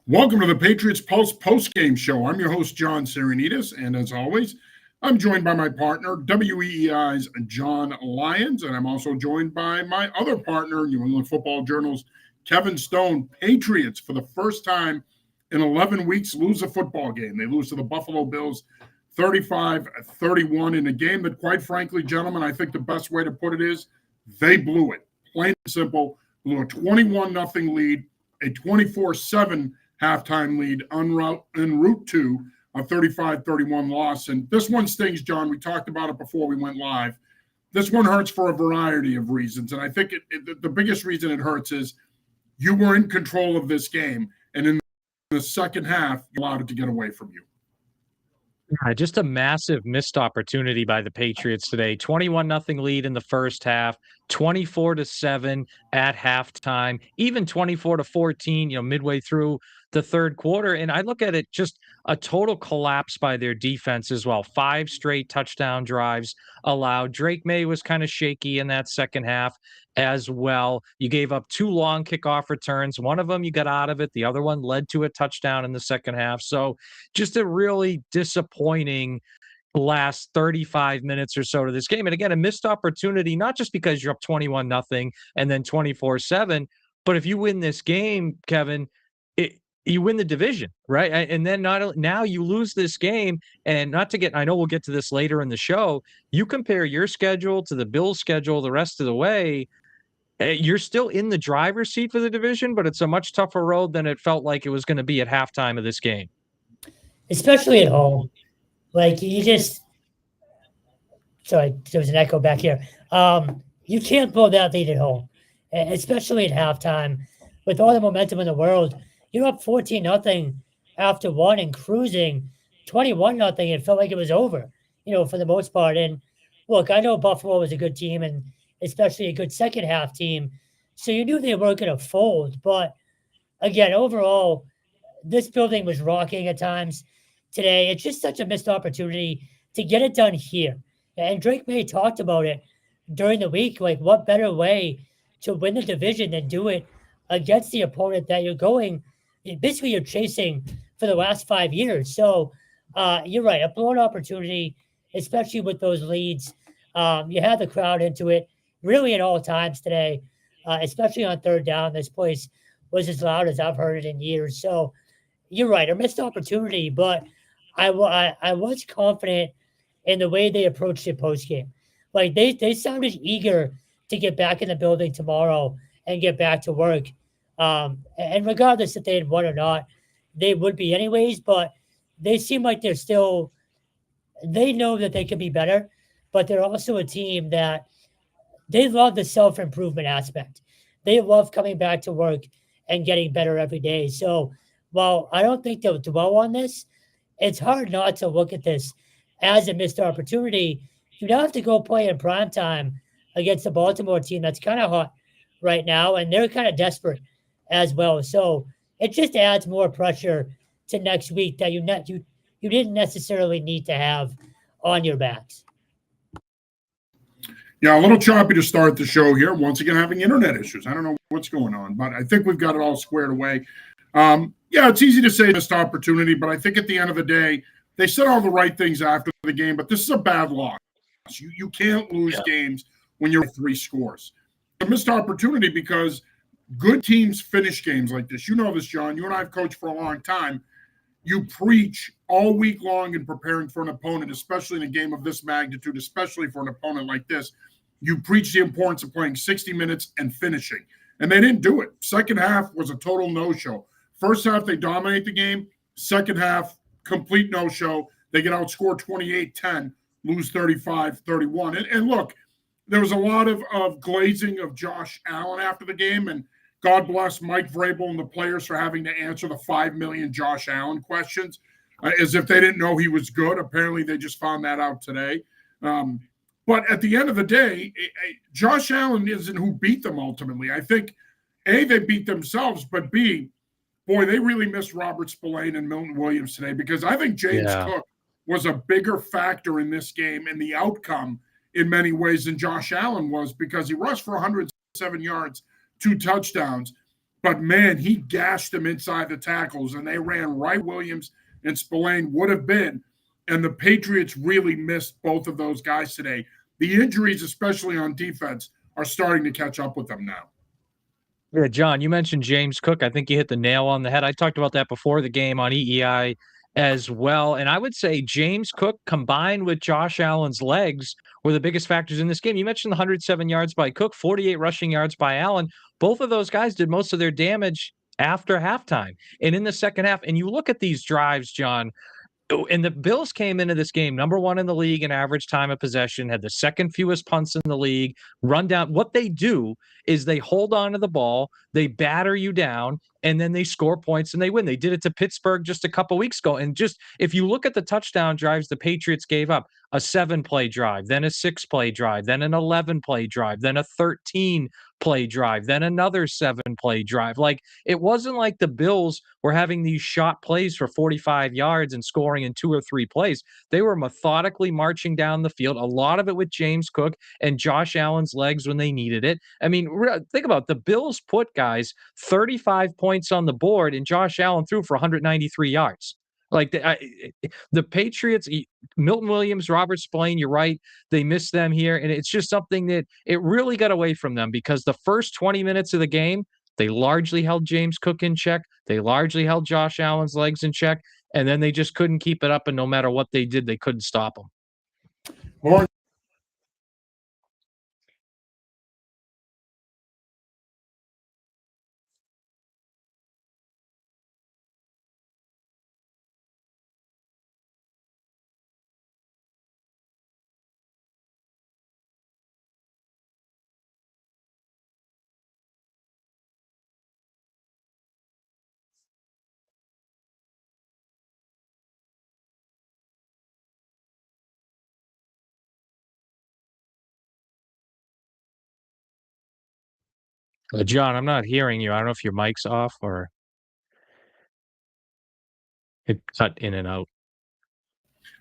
Welcome to the Patriots Pulse post-game show. I'm your host, John Serenitas, and as always, I'm joined by my partner, WEEI's John Lyons, and I'm also joined by my other partner, New England Football Journal's Kevin Stone. Patriots, for the first time in 11 weeks, lose a football game. They lose to the Buffalo Bills 35-31 in a game that, quite frankly, gentlemen, I think the best way to put it is they blew it. Plain and simple, blew a 21-0 lead, a 24-7 halftime lead en route to a 35-31 loss. And this one stings, John. We talked about it before we went live. This one hurts for a variety of reasons. And I think the biggest reason it hurts is you were in control of this game. And in the second half, you allowed it to get away from you. Yeah, just a massive missed opportunity by the Patriots today. 21-0 lead in the first half, 24-7 at halftime, even 24-14, midway through the third quarter. And I look at it just a total collapse by their defense as well. 5 straight touchdown drives allowed. Drake May was kind of shaky in that second half as well. You gave up 2 long kickoff returns. One of them you got out of it. The other one led to a touchdown in the second half. So just a really disappointing last 35 minutes or so to this game. And again, a missed opportunity, not just because you're up 21-0 and then 24-7, but if you win this game, Kevin, you win the division, right? And then now you lose this game, and I know we'll get to this later in the show. You compare your schedule to the Bills' schedule the rest of the way, you're still in the driver's seat for the division, but it's a much tougher road than it felt like it was going to be at halftime of this game. Especially at home. Like, sorry, there was an echo back here. You can't blow that lead at home, especially at halftime. With all the momentum in the world, you're up 14-0 after one and cruising 21-0. It felt like it was over, for the most part. And look, I know Buffalo was a good team and especially a good second half team. So you knew they weren't going to fold. But again, overall, this building was rocking at times today. It's just such a missed opportunity to get it done here. And Drake May talked about it during the week. Like, what better way to win the division than do it against the opponent that you're chasing for the last 5 years. So you're right, a blown opportunity, especially with those leads. You had the crowd into it really at all times today, especially on third down. This place was as loud as I've heard it in years. So you're right, a missed opportunity, but I was confident in the way they approached it post-game. Like, they sounded eager to get back in the building tomorrow and get back to work. And regardless if they had won or not, they would be anyways, but they seem like they know that they could be better, but they're also a team that they love the self-improvement aspect. They love coming back to work and getting better every day. So while I don't think they'll dwell on this, it's hard not to look at this as a missed opportunity. You now have to go play in primetime against the Baltimore team that's kind of hot right now, and they're kind of desperate as well. So it just adds more pressure to next week that you didn't necessarily need to have on your backs. Yeah, a little choppy to start the show here. Once again, having internet issues. I don't know what's going on, but I think we've got it all squared away. Yeah, it's easy to say missed opportunity, but I think at the end of the day, they said all the right things after the game, but this is a bad loss. You can't lose games when you're 3 scores. A missed opportunity because good teams finish games like this. You know this, John. You and I have coached for a long time. You preach all week long in preparing for an opponent, especially in a game of this magnitude, especially for an opponent like this. You preach the importance of playing 60 minutes and finishing. And they didn't do it. Second half was a total no-show. First half, they dominate the game. Second half, complete no-show. They get outscored 28-10, lose 35-31. And look, there was a lot of glazing of Josh Allen after the game, and God bless Mike Vrabel and the players for having to answer the 5 million Josh Allen questions as if they didn't know he was good. Apparently, they just found that out today. But at the end of the day, Josh Allen isn't who beat them ultimately. I think, A, they beat themselves, but B, boy, they really missed Robert Spillane and Milton Williams today, because I think James Cook was a bigger factor in this game and the outcome in many ways than Josh Allen was, because he rushed for 107 yards, 2 touchdowns. But man, he gashed them inside the tackles, and they ran right. Williams and Spillane would have been. And the Patriots really missed both of those guys today. The injuries, especially on defense, are starting to catch up with them now. Yeah, John, you mentioned James Cook. I think you hit the nail on the head. I talked about that before the game on EEI as well. And I would say James Cook combined with Josh Allen's legs were the biggest factors in this game. You mentioned the 107 yards by Cook, 48 rushing yards by Allen. Both of those guys did most of their damage after halftime and in the second half. And you look at these drives, John, and the Bills came into this game number one in the league in average time of possession, had the second fewest punts in the league, run down. What they do is they hold on to the ball, they batter you down, and then they score points and they win. They did it to Pittsburgh just a couple weeks ago. And just if you look at the touchdown drives the Patriots gave up, a 7-play drive, then a 6-play drive, then an 11-play drive, then a 13-play drive, then another 7-play drive. Like, it wasn't like the Bills were having these shot plays for 45 yards and scoring in 2 or 3 plays. They were methodically marching down the field, a lot of it with James Cook and Josh Allen's legs when they needed it. I mean, think about it. The Bills put, guys, 35 points on the board, and Josh Allen threw for 193 yards. Like the Patriots, Milton Williams, Robert Spillane, you're right. They missed them here. And it's just something that it really got away from them because the first 20 minutes of the game, they largely held James Cook in check. They largely held Josh Allen's legs in check. And then they just couldn't keep it up. And no matter what they did, they couldn't stop them. John, I'm not hearing you. I don't know if your mic's off or it cut in and out.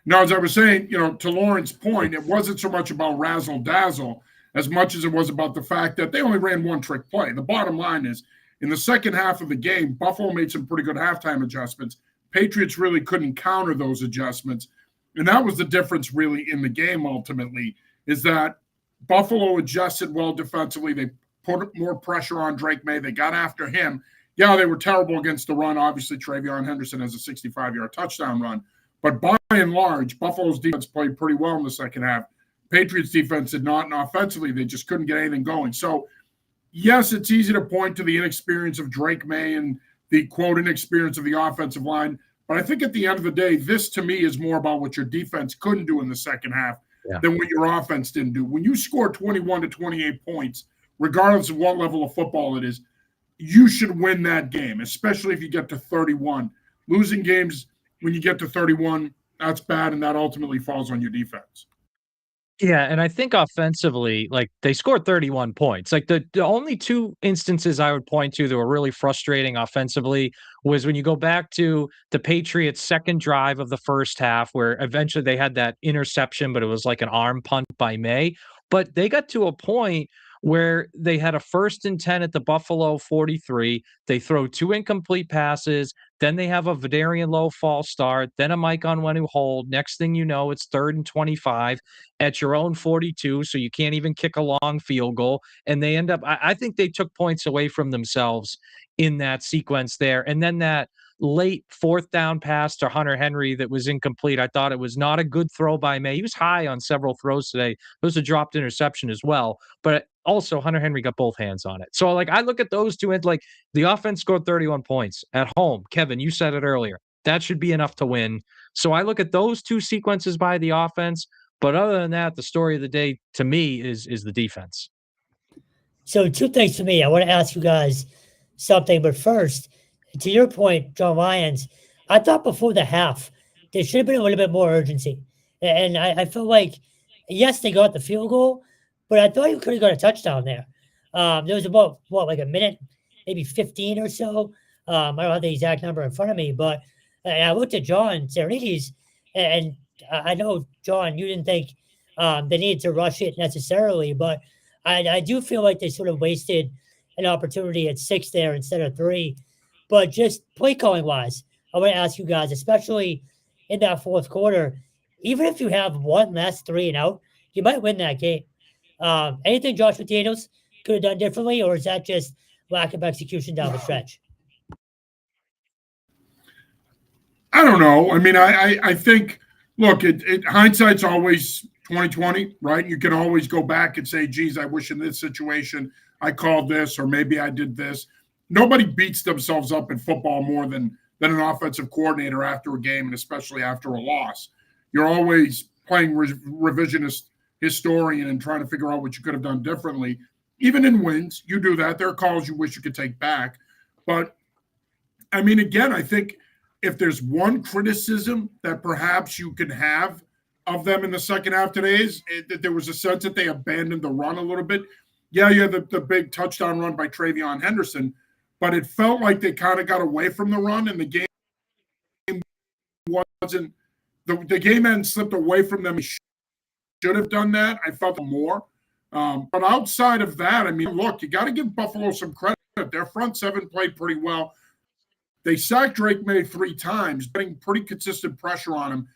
Now, as I was saying, to Lauren's point, it wasn't so much about razzle dazzle as much as it was about the fact that they only ran one trick play. The bottom line is, in the second half of the game, Buffalo made some pretty good halftime adjustments. Patriots really couldn't counter those adjustments. And that was the difference really in the game ultimately, is that Buffalo adjusted well defensively. They put more pressure on Drake May. They got after him. Yeah, they were terrible against the run. Obviously, Travion Henderson has a 65-yard touchdown run. But by and large, Buffalo's defense played pretty well in the second half. Patriots defense did not, and offensively, they just couldn't get anything going. So, yes, it's easy to point to the inexperience of Drake May and the, quote, inexperience of the offensive line. But I think at the end of the day, this to me is more about what your defense couldn't do in the second half than what your offense didn't do. When you score 21 to 28 points, regardless of what level of football it is, you should win that game, especially if you get to 31. Losing games when you get to 31, that's bad, and that ultimately falls on your defense. Yeah, and I think offensively, like, they scored 31 points. Like, the only 2 instances I would point to that were really frustrating offensively was when you go back to the Patriots' second drive of the first half, where eventually they had that interception, but it was like an arm punt by May. But they got to a point where they had a 1st and 10 at the Buffalo 43. They throw 2 incomplete passes. Then they have a Vidarian Lowe false start. Then a Mike Onwenu hold. Next thing you know, it's 3rd and 25 at your own 42. So you can't even kick a long field goal. And they end up, I think they took points away from themselves in that sequence there. And then that late 4th down pass to Hunter Henry that was incomplete. I thought it was not a good throw by May. He was high on several throws today. It was a dropped interception as well. But also, Hunter Henry got both hands on it. So, like, I look at those two, and like, the offense scored 31 points at home. Kevin, you said it earlier. That should be enough to win. So I look at those 2 sequences by the offense. But other than that, the story of the day to me is the defense. So 2 things for me. I want to ask you guys something, but first, to your point, John Lyons, I thought before the half there should have been a little bit more urgency, and I feel like, yes, they got the field goal, but I thought you could have got a touchdown there. There was about like a minute, maybe 15 or so. I don't have the exact number in front of me, but I looked at John Serenides, and I know, John, you didn't think they needed to rush it necessarily, but I do feel like they sort of wasted an opportunity at 6 there instead of 3. But just play calling wise, I want to ask you guys, especially in that fourth quarter, even if you have one less 3 and out, you might win that game. Anything Josh McDaniels could have done differently, or is that just lack of execution down the stretch? I don't know. I mean, I think, look, hindsight's always 2020, right? You can always go back and say, geez, I wish in this situation I called this, or maybe I did this. Nobody beats themselves up in football more than an offensive coordinator after a game, and especially after a loss. You're always playing revisionist historian and trying to figure out what you could have done differently. Even in wins, you do that. There are calls you wish you could take back. But, I mean, again, I think if there's one criticism that perhaps you can have of them in the second half today is that there was a sense that they abandoned the run a little bit. Yeah, you had the big touchdown run by Travion Henderson, but it felt like they kind of got away from the run, and the game wasn't – the game hadn't slipped away from them. Should have done that. I felt more. But outside of that, I mean, look, you got to give Buffalo some credit. Their front seven played pretty well. They sacked Drake May 3 times, getting pretty consistent pressure on him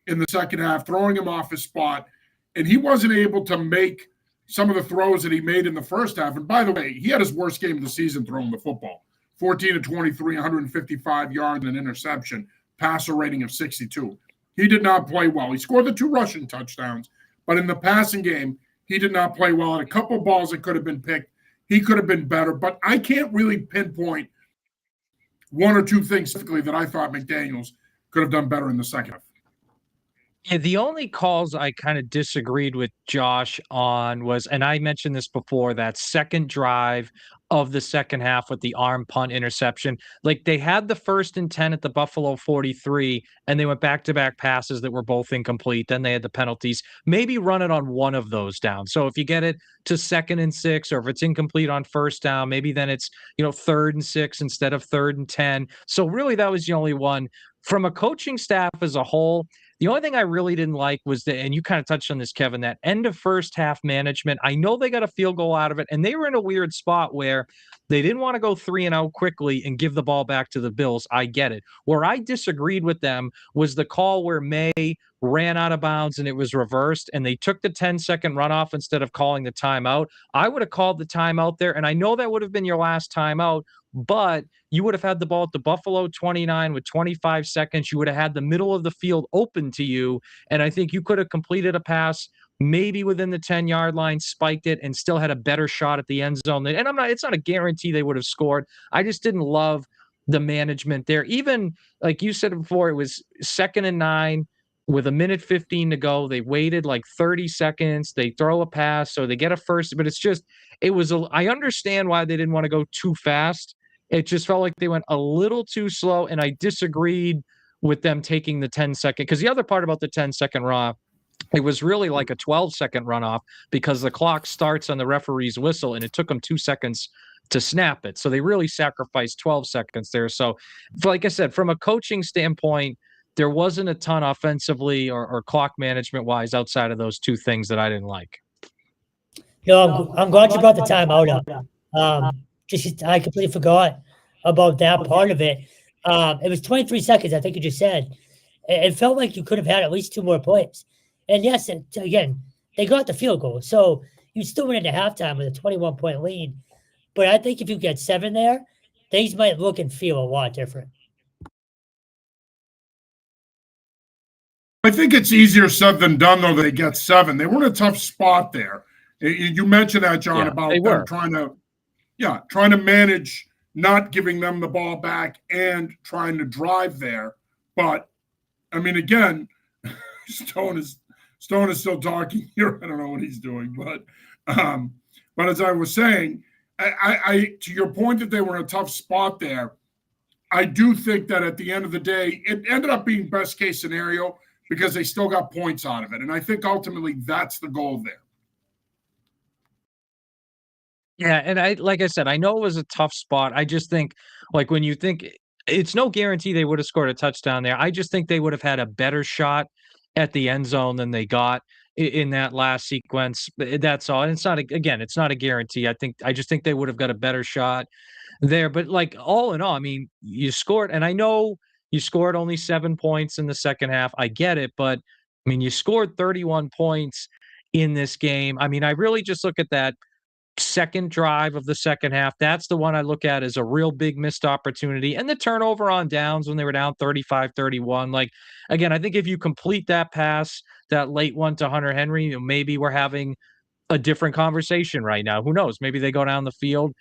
in the second half, throwing him off his spot. And he wasn't able to make some of the throws that he made in the first half. And by the way, he had his worst game of the season throwing the football. 14 of 23, 155 yards and an interception, passer rating of 62. He did not play well. He scored the 2 rushing touchdowns, but in the passing game, he did not play well. And a couple balls that could have been picked, he could have been better. But I can't really pinpoint one or two things specifically that I thought McDaniels could have done better in the second half. Yeah, the only calls I kind of disagreed with Josh on was, and I mentioned this before, that second drive of the second half with the arm punt interception. Like, they had the 1st and 10 at the Buffalo 43, and they went back-to-back passes that were both incomplete. Then they had the penalties. Maybe run it on one of those down. So if you get it to 2nd and 6, or if it's incomplete on 1st down, maybe then it's, 3rd and 6 instead of 3rd and 10. So really that was the only one. From a coaching staff as a whole, the only thing I really didn't like was and you kind of touched on this, Kevin, that end of first half management. I know they got a field goal out of it, and they were in a weird spot where they didn't want to go 3 and out quickly and give the ball back to the Bills. I get it. Where I disagreed with them was the call where May ran out of bounds and it was reversed, and they took the 10-second runoff instead of calling the timeout. I would have called the timeout there, and I know that would have been your last timeout, but you would have had the ball at the Buffalo 29 with 25 seconds. You would have had the middle of the field open to you, and I think you could have completed a pass maybe within the 10-yard line, spiked it, and still had a better shot at the end zone. And it's not a guarantee they would have scored. I just didn't love the management there. Even, like you said before, it was 2nd and 9 with 1:15 to go. They waited like 30 seconds. They throw a pass, so they get a first, but I understand why they didn't want to go too fast. It just felt like they went a little too slow, and I disagreed with them taking the 10-second. Because the other part about the 10-second runoff, it was really like a 12-second runoff because the clock starts on the referee's whistle, and it took them 2 seconds to snap it. So they really sacrificed 12 seconds there. So, like I said, from a coaching standpoint, there wasn't a ton offensively or clock management-wise outside of those 2 things that I didn't like. I'm glad you brought the timeout up. I completely forgot about that part of it. It was 23 seconds, I think you just said. It felt like you could have had at least 2 more plays. And yes, again, they got the field goal. So you still went into halftime with a 21-point lead. But I think if you get 7 there, things might look and feel a lot different. I think it's easier said than done, though. They get 7. They were in a tough spot there. You mentioned that, John, about them trying to manage not giving them the ball back and trying to drive there. But, I mean, again, Stone is still talking here. I don't know what he's doing. But as I was saying, I to your point that they were in a tough spot there, I do think that at the end of the day, it ended up being best case scenario because they still got points out of it. And I think ultimately that's the goal there. Yeah, and like I said, I know it was a tough spot. I just think, like, when you think it's no guarantee they would have scored a touchdown there. I just think they would have had a better shot at the end zone than they got. in that last sequence. That's all. And it's not it's not a guarantee. I just think they would have got a better shot there. But like all in all, I mean, you scored, and I know you scored only 7 points in the second half. I get it, but I mean, you scored 31 points in this game. I mean, I really just look at that second drive of the second half. That's the one I look at as a real big missed opportunity. And the turnover on downs when they were down 35-31. Like, again, I think if you complete that pass, that late one to Hunter Henry, maybe we're having a different conversation right now. Who knows? Maybe they go down the field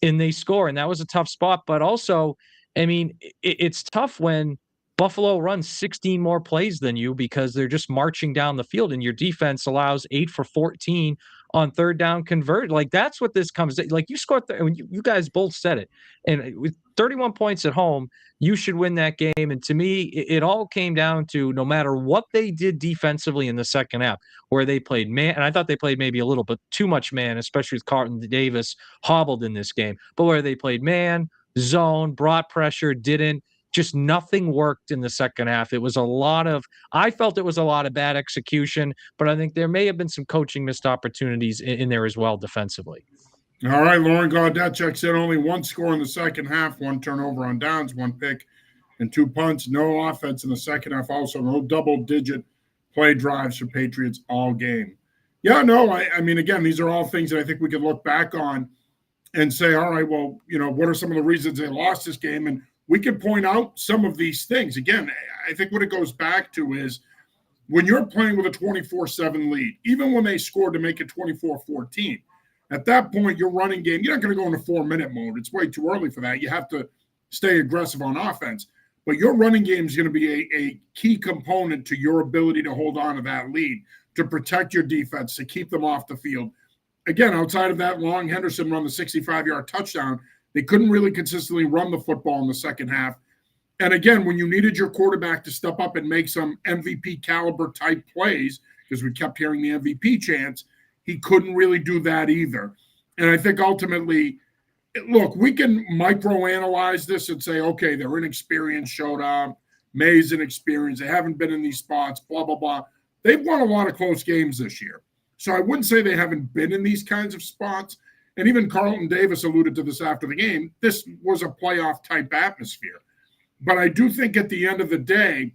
and they score. And that was a tough spot. But also, I mean, it's tough when Buffalo runs 16 more plays than you because they're just marching down the field and your defense allows 8 for 14 on third down convert. Like that's what this comes to. Like you scored, you guys both said it. And with 31 points at home, you should win that game. And to me, it all came down to no matter what they did defensively in the second half, where they played man, and I thought they played maybe a little bit too much man, especially with Carlton Davis hobbled in this game, but where they played man, zone, brought pressure, didn't. Just nothing worked in the second half. It was I felt it was a lot of bad execution, but I think there may have been some coaching missed opportunities in there as well defensively. All right, Lauren Gaudette checks in. Only one score in the second half, 1 turnover on downs, 1 pick, and 2 punts. No offense in the second half. Also, no double-digit play drives for Patriots all game. Yeah, no, I mean, again, these are all things that I think we could look back on and say, all right, well, what are some of the reasons they lost this game? And we can point out some of these things. Again, I think what it goes back to is when you're playing with a 24-7 lead, even when they scored to make it 24-14, at that point, your running game, you're not going to go into 4-minute mode. It's way too early for that. You have to stay aggressive on offense. But your running game is going to be a key component to your ability to hold on to that lead, to protect your defense, to keep them off the field. Again, outside of that long Henderson run, the 65-yard touchdown, they couldn't really consistently run the football in the second half. And again, when you needed your quarterback to step up and make some MVP caliber type plays, because we kept hearing the MVP chants, he couldn't really do that either. And I think ultimately, look, we can microanalyze this and say, okay, their inexperience showed up, May's inexperience, they haven't been in these spots, blah, blah, blah. They've won a lot of close games this year. So I wouldn't say they haven't been in these kinds of spots. And even Carlton Davis alluded to this after the game. This was a playoff type atmosphere. But I do think at the end of the day,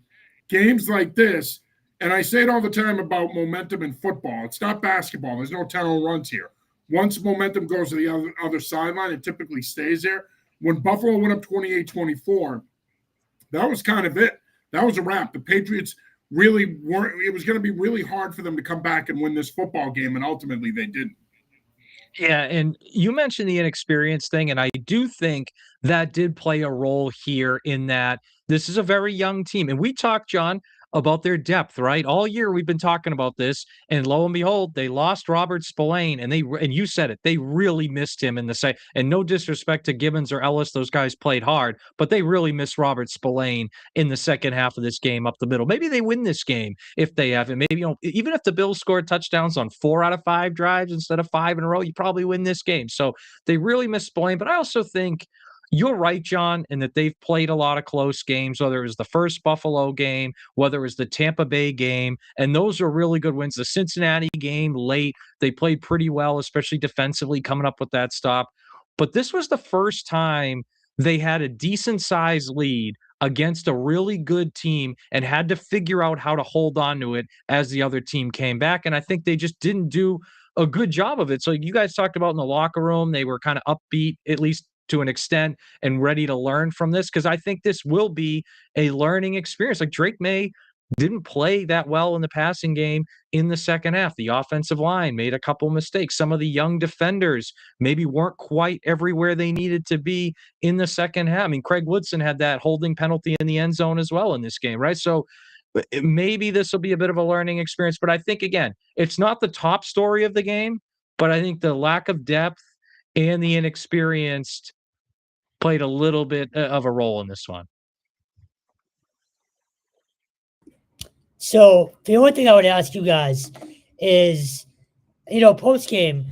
games like this, and I say it all the time about momentum in football. It's not basketball. There's no 10-0 runs here. Once momentum goes to the other sideline, it typically stays there. When Buffalo went up 28-24, that was kind of it. That was a wrap. The Patriots really weren't. It was going to be really hard for them to come back and win this football game, and ultimately they didn't. Yeah, and you mentioned the inexperience thing, and I do think that did play a role here in that this is a very young team. And we talked, John, about their depth, right? All year we've been talking about this, and lo and behold, they lost Robert Spillane, and you said it, they really missed him in the second. And no disrespect to Gibbons or Ellis, those guys played hard, but they really missed Robert Spillane in the second half of this game up the middle. Maybe they win this game if they have it. Maybe even if the Bills scored touchdowns on 4 out of 5 drives instead of 5 in a row, you probably win this game. So they really missed Spillane, but I also think you're right, John, in that they've played a lot of close games, whether it was the first Buffalo game, whether it was the Tampa Bay game, and those are really good wins. The Cincinnati game late, they played pretty well, especially defensively, coming up with that stop. But this was the first time they had a decent-sized lead against a really good team and had to figure out how to hold on to it as the other team came back. And I think they just didn't do a good job of it. So you guys talked about in the locker room, they were kind of upbeat, at least to an extent, and ready to learn from this, because I think this will be a learning experience. Like Drake May didn't play that well in the passing game in the second half. The offensive line made a couple mistakes. Some of the young defenders maybe weren't quite everywhere they needed to be in the second half. I mean, Craig Woodson had that holding penalty in the end zone as well in this game, right? So maybe this will be a bit of a learning experience. But I think, again, it's not the top story of the game, but I think the lack of depth and the inexperienced played a little bit of a role in this one. So the only thing I would ask you guys is, post-game,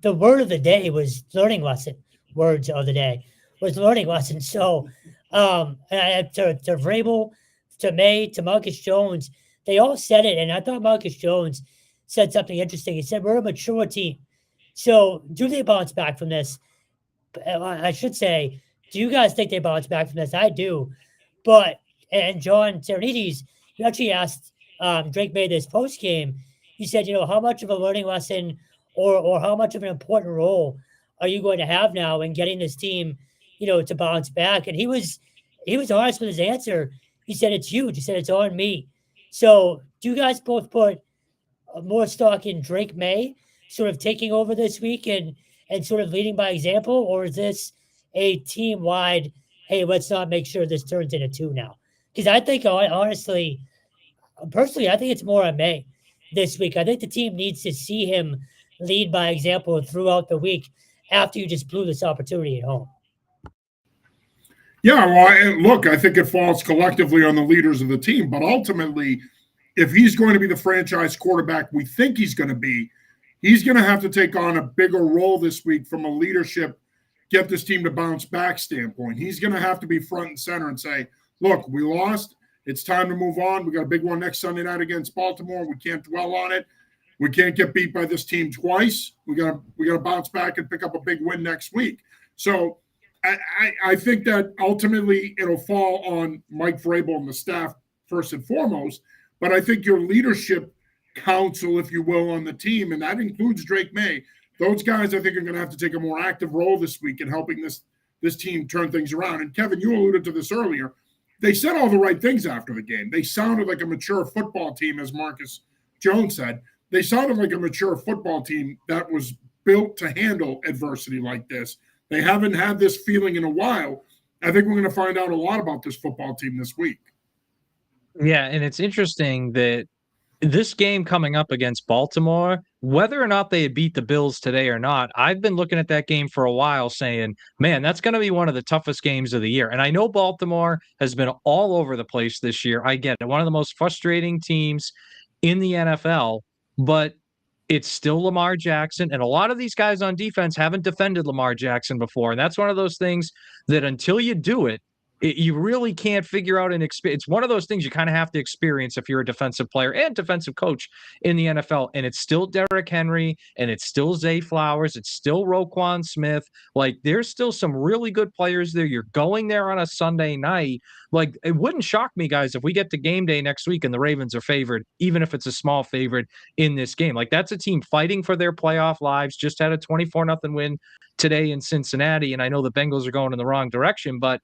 the word of the day was learning lesson. Words of the day was learning lesson. So to Vrabel, to May, to Marcus Jones, they all said it. And I thought Marcus Jones said something interesting. He said, we're a mature team. So do they bounce back from this? I should say, do you guys think they bounce back from this? I do. But, and John Serenides, you actually asked Drake May this post game. He said, how much of a learning lesson or how much of an important role are you going to have now in getting this team, to bounce back? And he was honest with his answer. He said, it's huge. He said, it's on me. So do you guys both put more stock in Drake May sort of taking over this week and sort of leading by example, or is this a team-wide, hey, let's not make sure this turns into 2 now? Because I think, honestly, personally, I think it's more on May this week. I think the team needs to see him lead by example throughout the week after you just blew this opportunity at home. Yeah, well, look, I think it falls collectively on the leaders of the team, but ultimately, if he's going to be the franchise quarterback we think he's going to be, he's going to have to take on a bigger role this week from a leadership, get this team to bounce back standpoint. He's going to have to be front and center and say, look, we lost. It's time to move on. We got a big one next Sunday night against Baltimore. We can't dwell on it. We can't get beat by this team twice. We got to bounce back and pick up a big win next week. So I think that ultimately it'll fall on Mike Vrabel and the staff first and foremost. But I think your leadership council, if you will, on the team, and that includes Drake May, those guys I think are going to have to take a more active role this week in helping this team turn things around. And Kevin, you alluded to this earlier. They said all the right things after the game. They sounded like a mature football team, as Marcus Jones said. They sounded like a mature football team that was built to handle adversity like this. They haven't had this feeling in a while. I think we're going to find out a lot about this football team this week. Yeah, and it's interesting that this game coming up against Baltimore, whether or not they had beat the Bills today or not, I've been looking at that game for a while saying, man, that's going to be one of the toughest games of the year. And I know Baltimore has been all over the place this year. I get it. One of the most frustrating teams in the NFL, but it's still Lamar Jackson. And a lot of these guys on defense haven't defended Lamar Jackson before. And that's one of those things that until you do it, you really can't figure out an experience. It's one of those things you kind of have to experience if you're a defensive player and defensive coach in the NFL. And it's still Derrick Henry, and it's still Zay Flowers, it's still Roquan Smith. Like, there's still some really good players there. You're going there on a Sunday night. Like, it wouldn't shock me, guys, if we get to game day next week and the Ravens are favored, even if it's a small favorite in this game. Like, that's a team fighting for their playoff lives. Just had a 24-0 win today in Cincinnati, and I know the Bengals are going in the wrong direction, but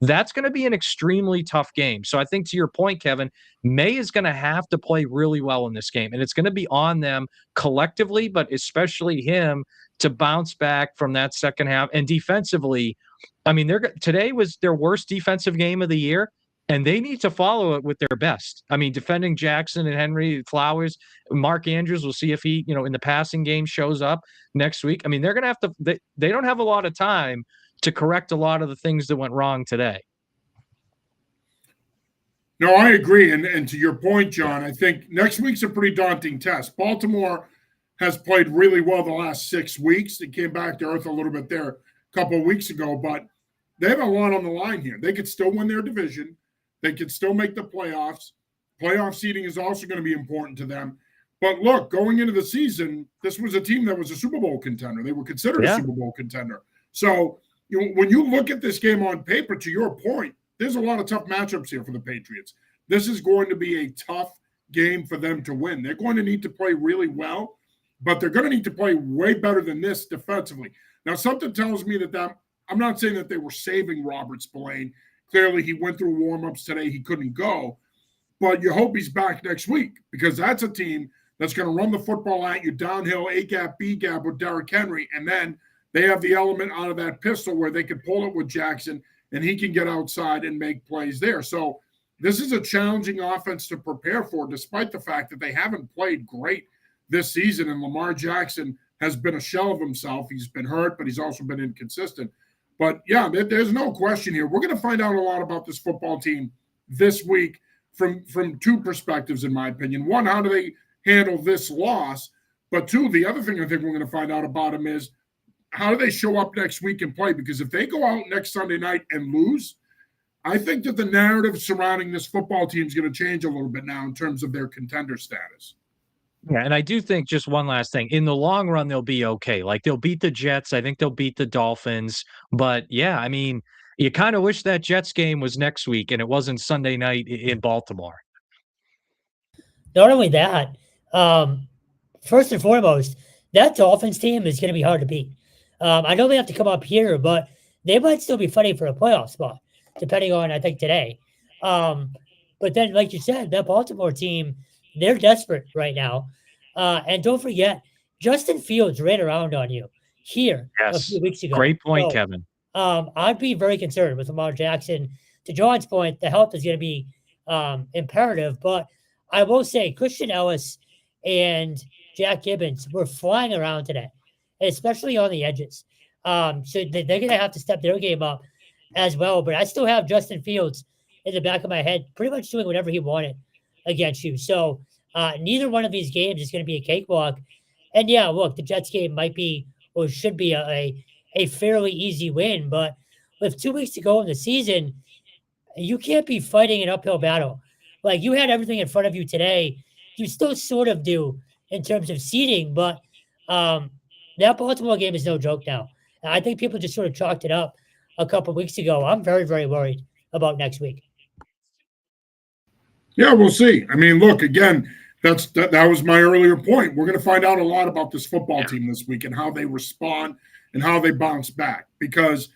that's going to be an extremely tough game. So I think, to your point, Kevin, May is going to have to play really well in this game, and it's going to be on them collectively, but especially him, to bounce back from that second half. And defensively, I mean, today was their worst defensive game of the year, and they need to follow it with their best. I mean, defending Jackson and Henry, Flowers, Mark Andrews, we'll see if he, in the passing game shows up next week. I mean, they're going to have to, they don't have a lot of time to correct a lot of the things that went wrong today. No, I agree. And to your point, John, I think next week's a pretty daunting test. Baltimore has played really well the last 6 weeks. They came back to earth a little bit there a couple of weeks ago, but they have a lot on the line here. They could still win their division. They could still make the playoffs. Playoff seeding is also going to be important to them. But look, going into the season, this was a team that was a Super Bowl contender. They were considered a Super Bowl contender. So when you look at this game on paper, to your point, there's a lot of tough matchups here for the Patriots. This is going to be a tough game for them to win. They're going to need to play really well, but they're going to need to play way better than this defensively. Now, something tells me that I'm not saying that they were saving Robert Spillane. Clearly, he went through warm-ups today. He couldn't go. But you hope he's back next week, because that's a team that's going to run the football at you downhill, A-gap, B-gap with Derrick Henry, and then they have the element out of that pistol where they can pull it with Jackson, and he can get outside and make plays there. So this is a challenging offense to prepare for, despite the fact that they haven't played great this season, and Lamar Jackson has been a shell of himself. He's been hurt, but he's also been inconsistent. But, yeah, there's no question here. We're going to find out a lot about this football team this week from 2 perspectives, in my opinion. One, how do they handle this loss? But 2, the other thing I think we're going to find out about them is, how do they show up next week and play? Because if they go out next Sunday night and lose, I think that the narrative surrounding this football team is going to change a little bit now in terms of their contender status. Yeah, and I do think just one last thing. In the long run, they'll be okay. Like they'll beat the Jets. I think they'll beat the Dolphins. But yeah, I mean, you kind of wish that Jets game was next week and it wasn't Sunday night in Baltimore. Not only that, first and foremost, that Dolphins team is going to be hard to beat. I know they have to come up here, but they might still be fighting for a playoff spot, depending on, I think, today. But then, like you said, that Baltimore team, they're desperate right now. And don't forget, Justin Fields ran around on you here a Yes. few weeks ago. Great point, So, Kevin. I'd be very concerned with Lamar Jackson. To John's point, the health is going to be imperative. But I will say, Christian Ellis and Jack Gibbons were flying around today, especially on the edges. So they're going to have to step their game up as well. But I still have Justin Fields in the back of my head, pretty much doing whatever he wanted against you. So neither one of these games is going to be a cakewalk. And yeah, look, the Jets game might be or should be a fairly easy win. But with 2 weeks to go in the season, you can't be fighting an uphill battle. Like you had everything in front of you today. You still sort of do in terms of seeding, but that Baltimore game is no joke now. I think people just sort of chalked it up a couple of weeks ago. I'm very, very worried about next week. Yeah, we'll see. I mean, look, again, that was my earlier point. We're going to find out a lot about this football team this week and how they respond and how they bounce back, because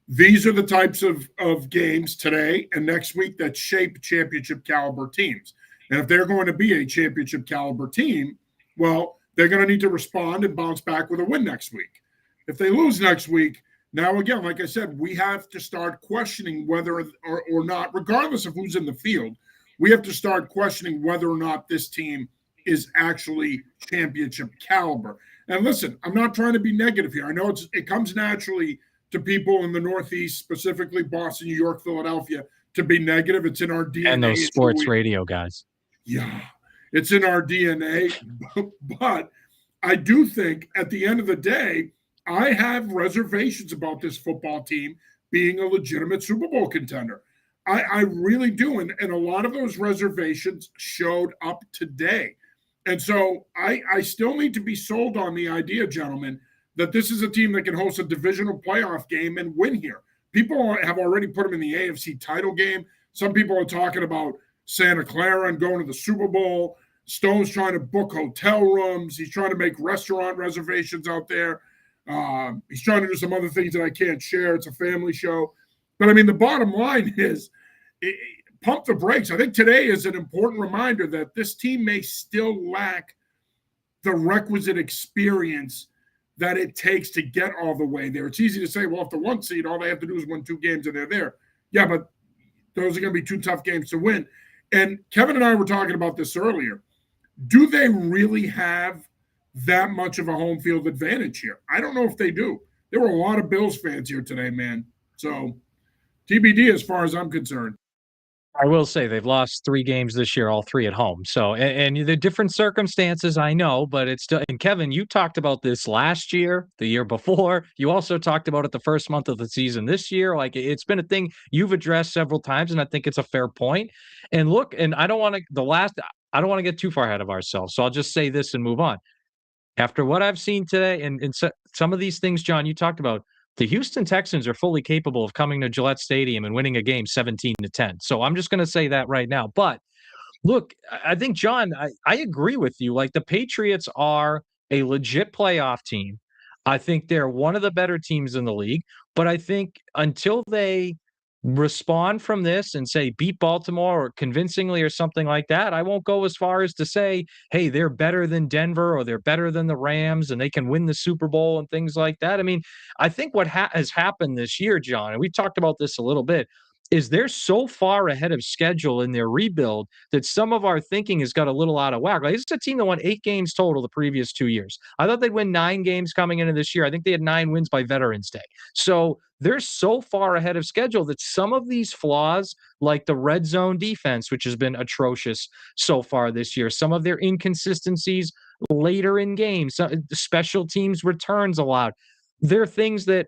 these are the types of games today and next week that shape championship caliber teams. And if they're going to be a championship caliber team, well, they're going to need to respond and bounce back with a win next week. If they lose next week, now again, like I said, we have to start questioning whether or not, regardless of who's in the field, we have to start questioning whether or not this team is actually championship caliber. And listen, I'm not trying to be negative here. I know it comes naturally to people in the Northeast, specifically Boston, New York, Philadelphia, to be negative. It's in our DNA. And those sports radio guys. Yeah, it's in our DNA. But I do think at the end of the day, I have reservations about this football team being a legitimate Super Bowl contender. I really do. And a lot of those reservations showed up today. And so I still need to be sold on the idea, gentlemen, that this is a team that can host a divisional playoff game and win here. People have already put them in the AFC title game. Some people are talking about Santa Clara and going to the Super Bowl. Stone's trying to book hotel rooms. He's trying to make restaurant reservations out there. He's trying to do some other things that I can't share. It's a family show. But, I mean, the bottom line is pump the brakes. I think today is an important reminder that this team may still lack the requisite experience that it takes to get all the way there. It's easy to say, well, if the one seed, all they have to do is win 2 games and they're there. Yeah, but those are going to be 2 tough games to win. And Kevin and I were talking about this earlier. Do they really have that much of a home field advantage here? I don't know if they do. There were a lot of Bills fans here today, man. So TBD as far as I'm concerned. I will say they've lost 3 games this year, all 3 at home. So, and the different circumstances, I know, but it's still. And Kevin, you talked about this last year, the year before. You also talked about it the first month of the season this year. Like it's been a thing you've addressed several times, and I think it's a fair point. And look, and I don't want to get too far ahead of ourselves. So I'll just say this and move on. After what I've seen today, and some of these things, John, you talked about. The Houston Texans are fully capable of coming to Gillette Stadium and winning a game 17-10. So I'm just going to say that right now. But look, I think, John, I agree with you. Like the Patriots are a legit playoff team. I think they're one of the better teams in the league. But I think until they respond from this and say beat Baltimore or convincingly or something like that, I won't go as far as to say, hey, they're better than Denver or they're better than the Rams and they can win the Super Bowl and things like that. I mean, I think what has happened this year, John, and we talked about this a little bit, is they're so far ahead of schedule in their rebuild that some of our thinking has got a little out of whack. Like, this is a team that won 8 games total the previous 2 years. I thought they'd win 9 games coming into this year. I think they had 9 wins by Veterans Day. So they're so far ahead of schedule that some of these flaws, like the red zone defense, which has been atrocious so far this year, some of their inconsistencies later in games, special teams returns allowed, they're things that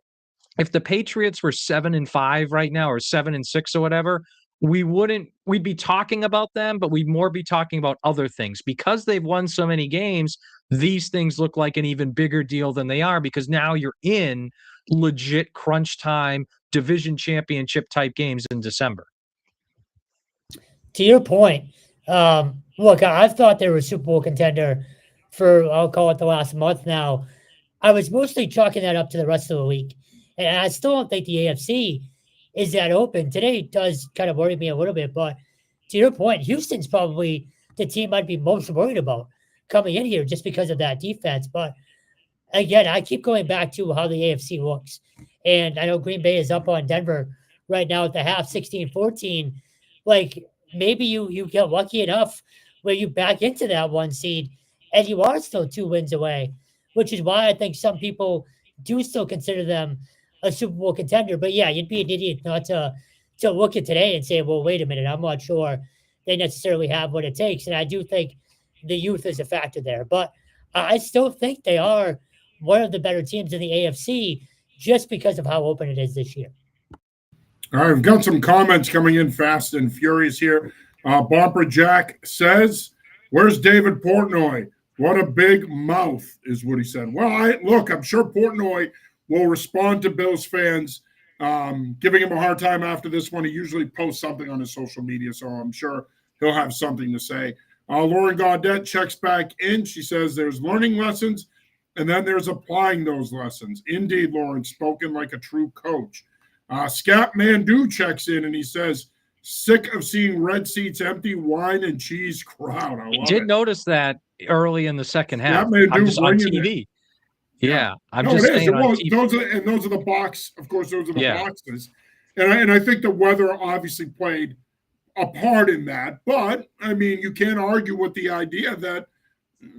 if the Patriots were 7-5 right now or 7-6 or whatever, we'd be talking about them, but we'd more be talking about other things. Because they've won so many games, these things look like an even bigger deal than they are, because now you're in legit crunch time division championship type games in December. To your point, look, I've thought they were a Super Bowl contender for, I'll call it, the last month now. I was mostly chalking that up to the rest of the league. And I still don't think the AFC is that open. Today does kind of worry me a little bit, but to your point, Houston's probably the team I'd be most worried about coming in here just because of that defense. But again, I keep going back to how the AFC looks. And I know Green Bay is up on Denver right now at the half, 16-14. Like, maybe you get lucky enough where you back into that 1 seed and you are still 2 wins away, which is why I think some people do still consider them a Super Bowl contender. But yeah, you'd be an idiot not to look at today and say, well, wait a minute, I'm not sure they necessarily have what it takes. And I do think the youth is a factor there. But I still think they are one of the better teams in the AFC just because of how open it is this year. All right, we've got some comments coming in fast and furious here. Barbara Jack says, where's David Portnoy? What a big mouth is what he said. Well, I'm sure Portnoy will respond to Bills fans giving him a hard time after this one. He usually posts something on his social media, so I'm sure he'll have something to say. Lauren Gaudette checks back in. She says there's learning lessons, and then there's applying those lessons. Indeed, Lauren, spoken like a true coach. Scat Mandu checks in, and he says, sick of seeing red seats, empty wine and cheese crowd. I did notice that early in the second half. I'm just on TV. Yeah, I'm just saying on TV. Those are the box. Of course, those are the boxes. And I think the weather obviously played a part in that. But, I mean, you can't argue with the idea that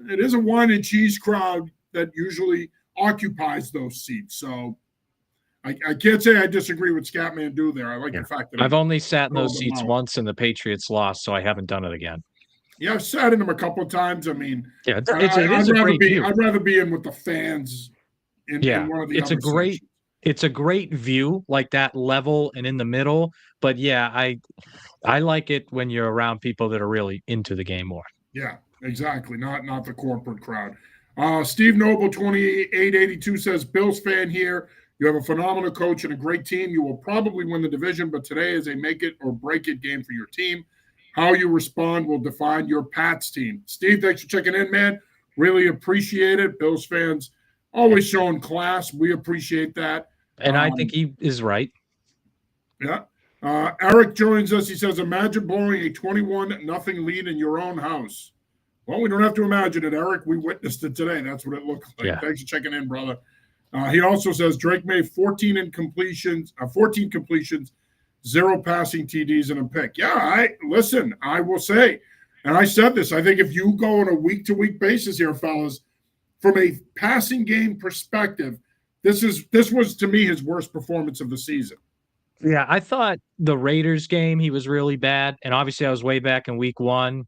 it is a wine and cheese crowd that usually occupies those seats. So I can't say I disagree with Scatman Do there. I like the fact that I've only sat in those seats once and the Patriots lost, so I haven't done it again. Yeah, I've sat in them a couple of times. I mean, it is a great view. I'd rather be in with the fans in one of the it's a great sections. It's a great view, like that level and in the middle. But yeah, I like it when you're around people that are really into the game more. Yeah, exactly. Not the corporate crowd. Steve Noble 2882 says, Bills fan here. You have a phenomenal coach and a great team. You will probably win the division, but today is a make it or break it game for your team. How you respond will define your Pats team. Steve, thanks for checking in, man. Really appreciate it. Bills fans always showing class. We appreciate that. And I think he is right. Yeah. Eric joins us. He says, imagine blowing a 21-0 lead in your own house. Well, we don't have to imagine it, Eric. We witnessed it today. That's what it looked like. Yeah. Thanks for checking in, brother. He also says Drake made 14 completions, 0 passing TDs and a pick. Yeah, I will say, and I said this, I think if you go on a week-to-week basis here, fellas, from a passing game perspective, this was, to me, his worst performance of the season. Yeah, I thought the Raiders game, he was really bad, and obviously I was way back in week 1.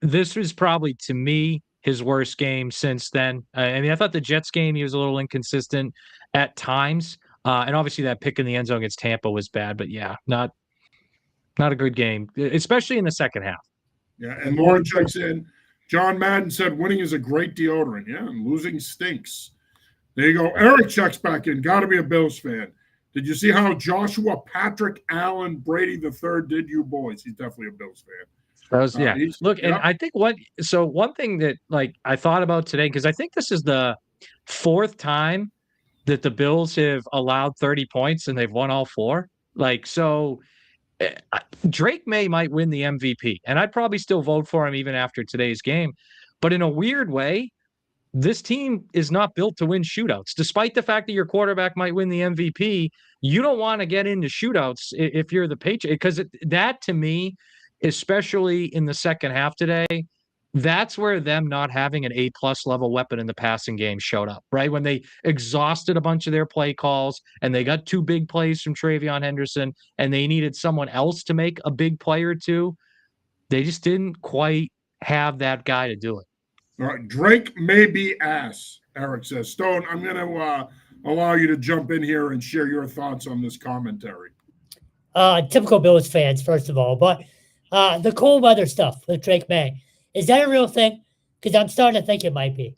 This was probably, to me, his worst game since then. I mean, I thought the Jets game, he was a little inconsistent at times. And obviously that pick in the end zone against Tampa was bad. But, yeah, not a good game, especially in the second half. Yeah, and Lauren checks in. John Madden said winning is a great deodorant. Yeah, and losing stinks. There you go. Eric checks back in. Got to be a Bills fan. Did you see how Joshua Patrick Allen Brady III did you boys? He's definitely a Bills fan. Look, and I think one thing that I thought about today, because I think this is the 4th time that the Bills have allowed 30 points and they've won all 4. Drake May might win the MVP, and I'd probably still vote for him even after today's game. But in a weird way, this team is not built to win shootouts. Despite the fact that your quarterback might win the MVP, you don't want to get into shootouts if you're the Patriots, because that to me, especially in the second half today, that's where them not having an A-plus level weapon in the passing game showed up, right? When they exhausted a bunch of their play calls and they got 2 big plays from Travion Henderson and they needed someone else to make a big play or two, they just didn't quite have that guy to do it. All right, Drake may be ass, Eric says. Stone, I'm going to allow you to jump in here and share your thoughts on this commentary. Typical Bills fans, first of all. But the cold weather stuff with Drake May, is that a real thing? Because I'm starting to think it might be.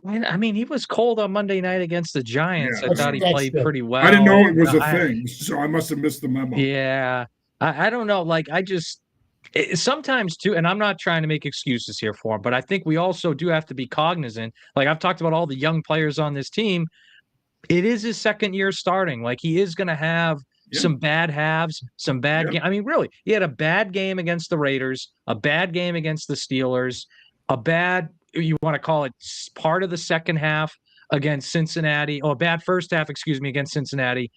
I mean, he was cold on Monday night against the Giants. Yeah, I thought he That's played true. pretty well. I didn't know it was a thing, so I must have missed the memo. Yeah. I don't know. Like, sometimes too, and I'm not trying to make excuses here for him, but I think we also do have to be cognizant. Like, I've talked about all the young players on this team. It is his second year starting. Like, he is going to have some bad halves, some bad game. I mean, really, he had a bad game against the Raiders, a bad game against the Steelers, a bad, you want to call it part of the second half against Cincinnati, or a bad first half, excuse me, against Cincinnati.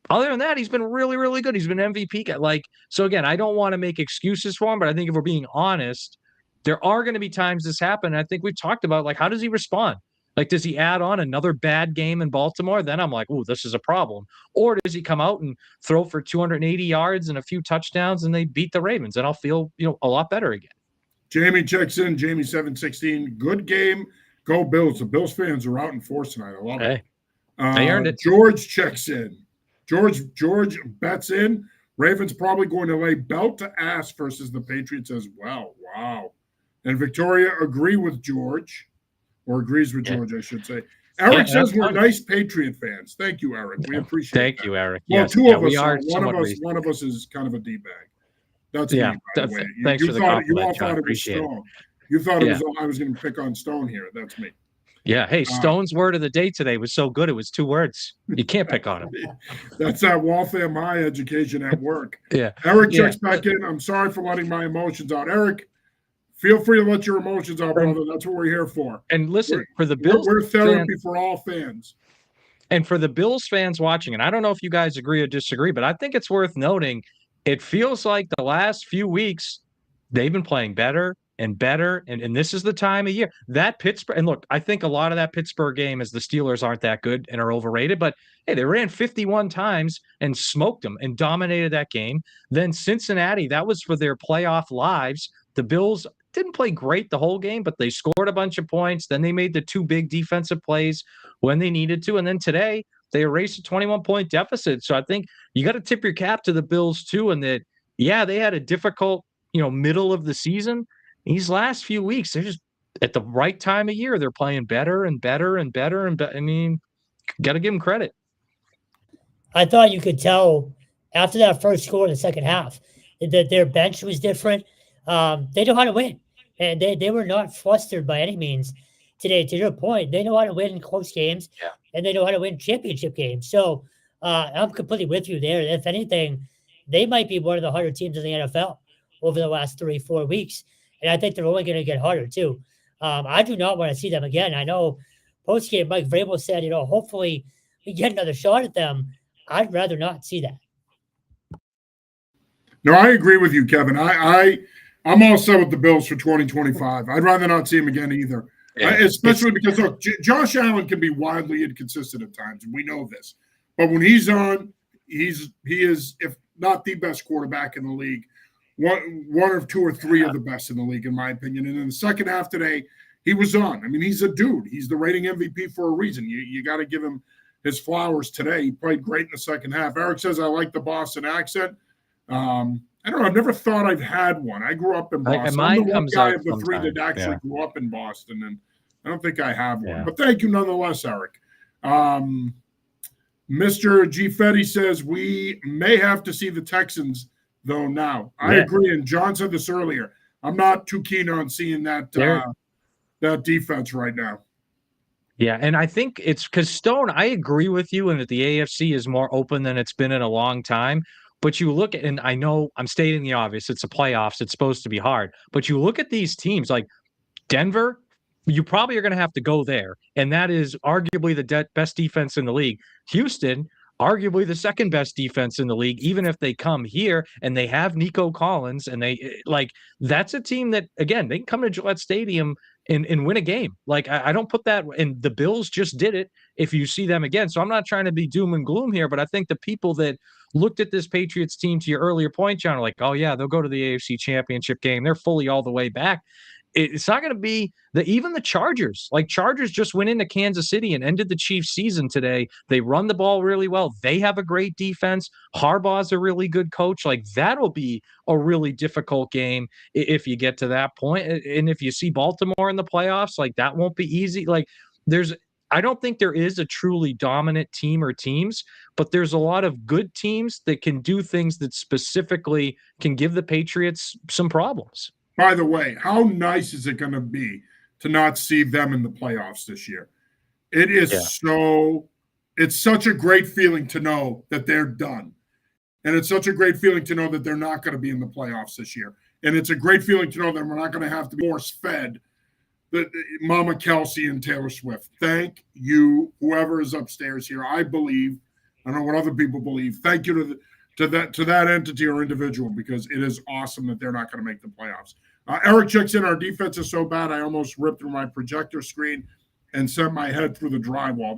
Other than that, he's been really, really good. He's been MVP guy. Like, so again, I don't want to make excuses for him, but I think if we're being honest, there are going to be times this happen. I think we've talked about, like, how does he respond? Like, does he add on another bad game in Baltimore? Then I'm like, oh, this is a problem. Or does he come out and throw for 280 yards and a few touchdowns and they beat the Ravens? And I'll feel, a lot better again. Jamie checks in, Jamie 716. Good game. Go Bills. The Bills fans are out in force tonight. I love it. They earned it. George checks in. George bets in. Ravens probably going to lay belt to ass versus the Patriots as well. Wow. And Victoria agrees with George, I should say. Eric says we're nice Patriot fans. Thank you, Eric. We appreciate Thank that. you, Eric. Well, yes, two of us we are. One of us is kind of a D-bag. That's me, by the way. Thanks for the compliment, you all John. thought it was Stone. You thought I was going to pick on Stone here. That's me. Yeah. Hey, Stone's word of the day today was so good. It was 2 words. You can't pick on him. That's that Waltham My education at work. Yeah. Eric checks back in. I'm sorry for letting my emotions out. Eric, feel free to let your emotions out, brother. That's what we're here for. And listen, for the Bills, we're therapy for all fans. And for the Bills fans watching, and I don't know if you guys agree or disagree, but I think it's worth noting, it feels like the last few weeks they've been playing better and better, and this is the time of year. That Pittsburgh, and look, I think a lot of that Pittsburgh game is the Steelers aren't that good and are overrated, but hey, they ran 51 times and smoked them and dominated that game. Then Cincinnati, that was for their playoff lives. The Bills didn't play great the whole game, but they scored a bunch of points. Then they made the 2 big defensive plays when they needed to. And then today they erased a 21-point deficit. So I think you got to tip your cap to the Bills too. And that, yeah, they had a difficult, middle of the season. These last few weeks, they're just at the right time of year. They're playing better and better and better. And I mean, got to give them credit. I thought you could tell after that first score in the second half that their bench was different. They know how to win, and they were not flustered by any means today. To your point, they know how to win in close games, and they know how to win championship games. So I'm completely with you there. If anything, they might be one of the harder teams in the NFL over the last 3-4 weeks, and I think they're only going to get harder too. I do not want to see them again. I know post-game Mike Vrabel said, hopefully we get another shot at them. I'd rather not see that. No, I agree with you, Kevin. I'm all set with the Bills for 2025. I'd rather not see him again either, especially because, look, Josh Allen can be wildly inconsistent at times, and we know this. But when he's on, he is, if not the best quarterback in the league, one of 2 or 3 of the best in the league, in my opinion. And in the second half today, he was on. I mean, he's a dude. He's the rating MVP for a reason. You got to give him his flowers today. He played great in the second half. Eric says, I like the Boston accent. I don't know. I've never thought I've had one. I grew up in Boston. I'm the one guy of the 3 that actually grew up in Boston, and I don't think I have one. But thank you nonetheless, Eric. Mr. G. Fetty says we may have to see the Texans, though, now. I agree, and John said this earlier. I'm not too keen on seeing that defense right now. Yeah, and I think it's because, Stone, I agree with you in that the AFC is more open than it's been in a long time. But you look at, and I know I'm stating the obvious, it's the playoffs, it's supposed to be hard. But you look at these teams like Denver, you probably are going to have to go there. And that is arguably the best defense in the league. Houston, arguably the second best defense in the league, even if they come here and they have Nico Collins and that's a team that, again, they can come to Gillette Stadium and win a game. Like, I don't put that, and the Bills just did it if you see them again. So I'm not trying to be doom and gloom here, but I think the people that looked at this Patriots team, to your earlier point, John, are like, oh yeah, they'll go to the AFC Championship game. They're fully all the way back. It's not going to be even the Chargers. Like Chargers just went into Kansas City and ended the Chiefs season today. They run the ball really well. They have a great defense. Harbaugh's a really good coach. Like that'll be a really difficult game if you get to that point. And if you see Baltimore in the playoffs, like that won't be easy. Like I don't think there is a truly dominant team or teams, but there's a lot of good teams that can do things that specifically can give the Patriots some problems. By the way, how nice is it going to be to not see them in the playoffs this year? It is it's such a great feeling to know that they're done. And it's such a great feeling to know that they're not going to be in the playoffs this year. And it's a great feeling to know that we're not going to have to be force-fed Mama Kelsey and Taylor Swift. Thank you, whoever is upstairs here. I believe, I don't know what other people believe. Thank you to that entity or individual, because it is awesome that they're not going to make the playoffs. Eric checks in. Our defense is so bad, I almost ripped through my projector screen and sent my head through the drywall.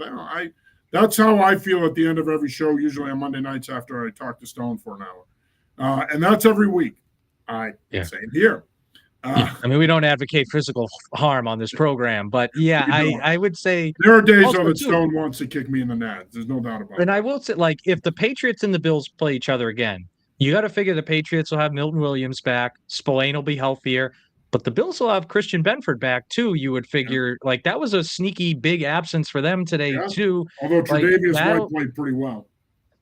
That's how I feel at the end of every show, usually on Monday nights after I talk to Stone for an hour. And that's every week. Same here. I mean, we don't advocate physical harm on this program, but yeah, I would say there are days that Stone wants to kick me in the nads. There's no doubt about it. And I will say, like, if the Patriots and the Bills play each other again, you got to figure the Patriots will have Milton Williams back. Spillane will be healthier, but the Bills will have Christian Benford back too. You would figure like that was a sneaky big absence for them today too. Although Tre'Davious White played pretty well.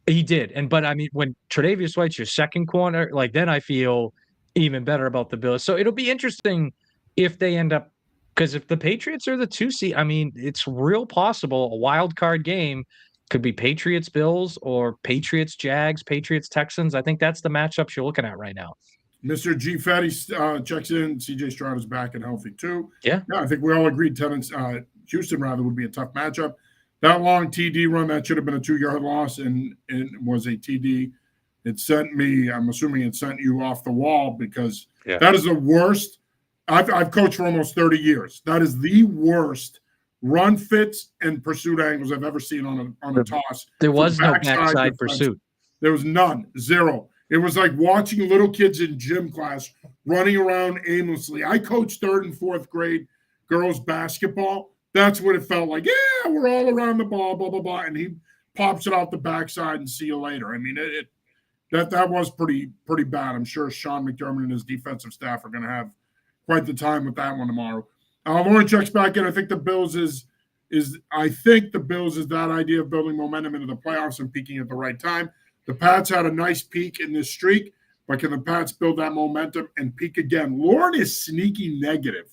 He did. But I mean, when Tre'Davious White's your second corner, like then I feel even better about the Bills. So it'll be interesting if they end up, because if the Patriots are the 2 seed, I mean, it's real possible a wild card game could be Patriots Bills or Patriots Jags, Patriots Texans. I think that's the matchups you're looking at right now. Mr. G Fatty checks in. CJ Stroud is back and healthy too. Yeah, I think we all agreed Houston would be a tough matchup. That long TD run, that should have been a 2-yard loss, and was a TD. It sent me, I'm assuming it sent you off the wall, because that is the worst. I've coached for almost 30 years. That is the worst run fits and pursuit angles I've ever seen on a toss. There was no backside pursuit. There was none. Zero. It was like watching little kids in gym class running around aimlessly. I coached 3rd and 4th grade girls basketball. That's what it felt like. Yeah, we're all around the ball, blah, blah, blah. And he pops it out the backside and see you later. I mean, that was pretty bad. I'm sure Sean McDermott and his defensive staff are going to have quite the time with that one tomorrow. Lauren checks back in. I think the Bills is that idea of building momentum into the playoffs and peaking at the right time. The Pats had a nice peak in this streak, but can the Pats build that momentum and peak again? Lauren is sneaky negative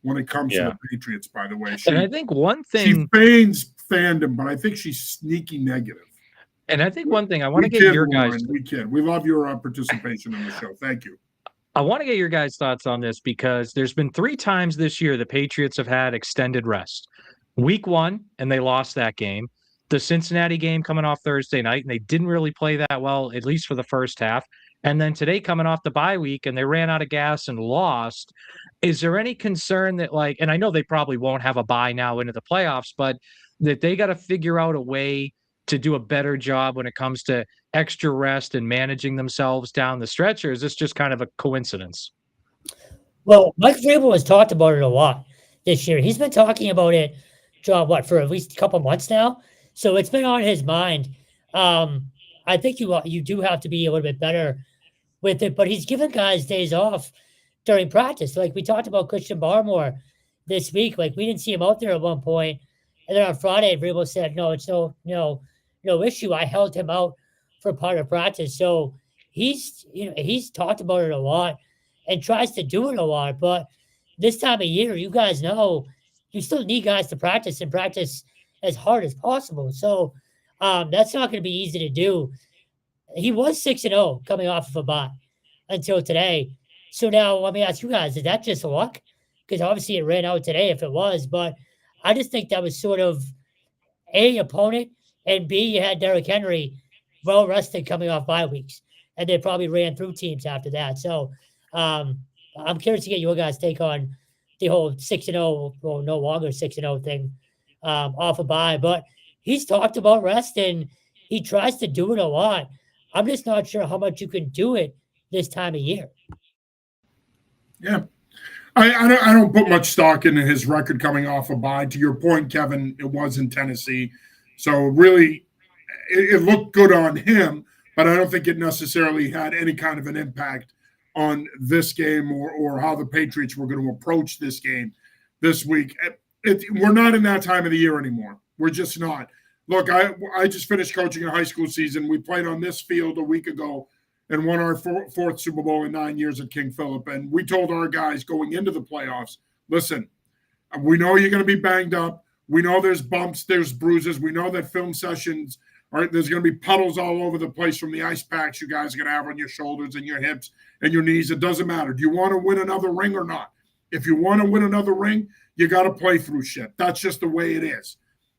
when it comes to the Patriots, by the way. And I think one thing she feigns fandom, but I think she's sneaky negative. And I think one thing I want to get your guys. We love your participation in the show. Thank you. I want to get your guys' thoughts on this, because there's been 3 times this year the Patriots have had extended rest. Week 1, and they lost that game. The Cincinnati game coming off Thursday night, and they didn't really play that well, at least for the first half. And then today coming off the bye week, and they ran out of gas and lost. Is there any concern that, like, and I know they probably won't have a bye now into the playoffs, but that they got to figure out a way to do a better job when it comes to extra rest and managing themselves down the stretch, or is this just kind of a coincidence? Well, Mike Vrabel has talked about it a lot this year. He's been talking about it, for at least a couple months now. So it's been on his mind. I think you do have to be a little bit better with it, but he's given guys days off during practice. Like we talked about Christian Barmore this week. Like we didn't see him out there at one point. And then on Friday, Vrabel said, no, it's no issue. I held him out for part of practice. So he's talked about it a lot and tries to do it a lot. But this time of year, you guys know you still need guys to practice and practice as hard as possible. So that's not going to be easy to do. He was 6-0 coming off of a bye until today. So now let me ask you guys, is that just luck? Because obviously it ran out today if it was, but I just think that was sort of A, opponent, and B, you had Derrick Henry well rested coming off bye weeks, and they probably ran through teams after that. So I'm curious to get your guys' take on the whole 6-0, or no longer 6-0 thing off a bye. But he's talked about rest, and he tries to do it a lot. I'm just not sure how much you can do it this time of year. Yeah. I don't put much stock in his record coming off a bye. To your point, Kevin, it was in Tennessee. So really, it looked good on him, but I don't think it necessarily had any kind of an impact on this game or how the Patriots were going to approach this game this week. We're not in that time of the year anymore. We're just not. Look, I just finished coaching a high school season. We played on this field a week ago and won our fourth Super Bowl in 9 years at King Philip. And we told our guys going into the playoffs, listen, we know you're going to be banged up. We know there's bumps, there's bruises. We know that film sessions there's going to be puddles all over the place from the ice packs you guys are going to have on your shoulders and your hips and your knees. It doesn't matter. Do you want to win another ring or not? If you want to win another ring, you got to play through shit. That's just the way it is.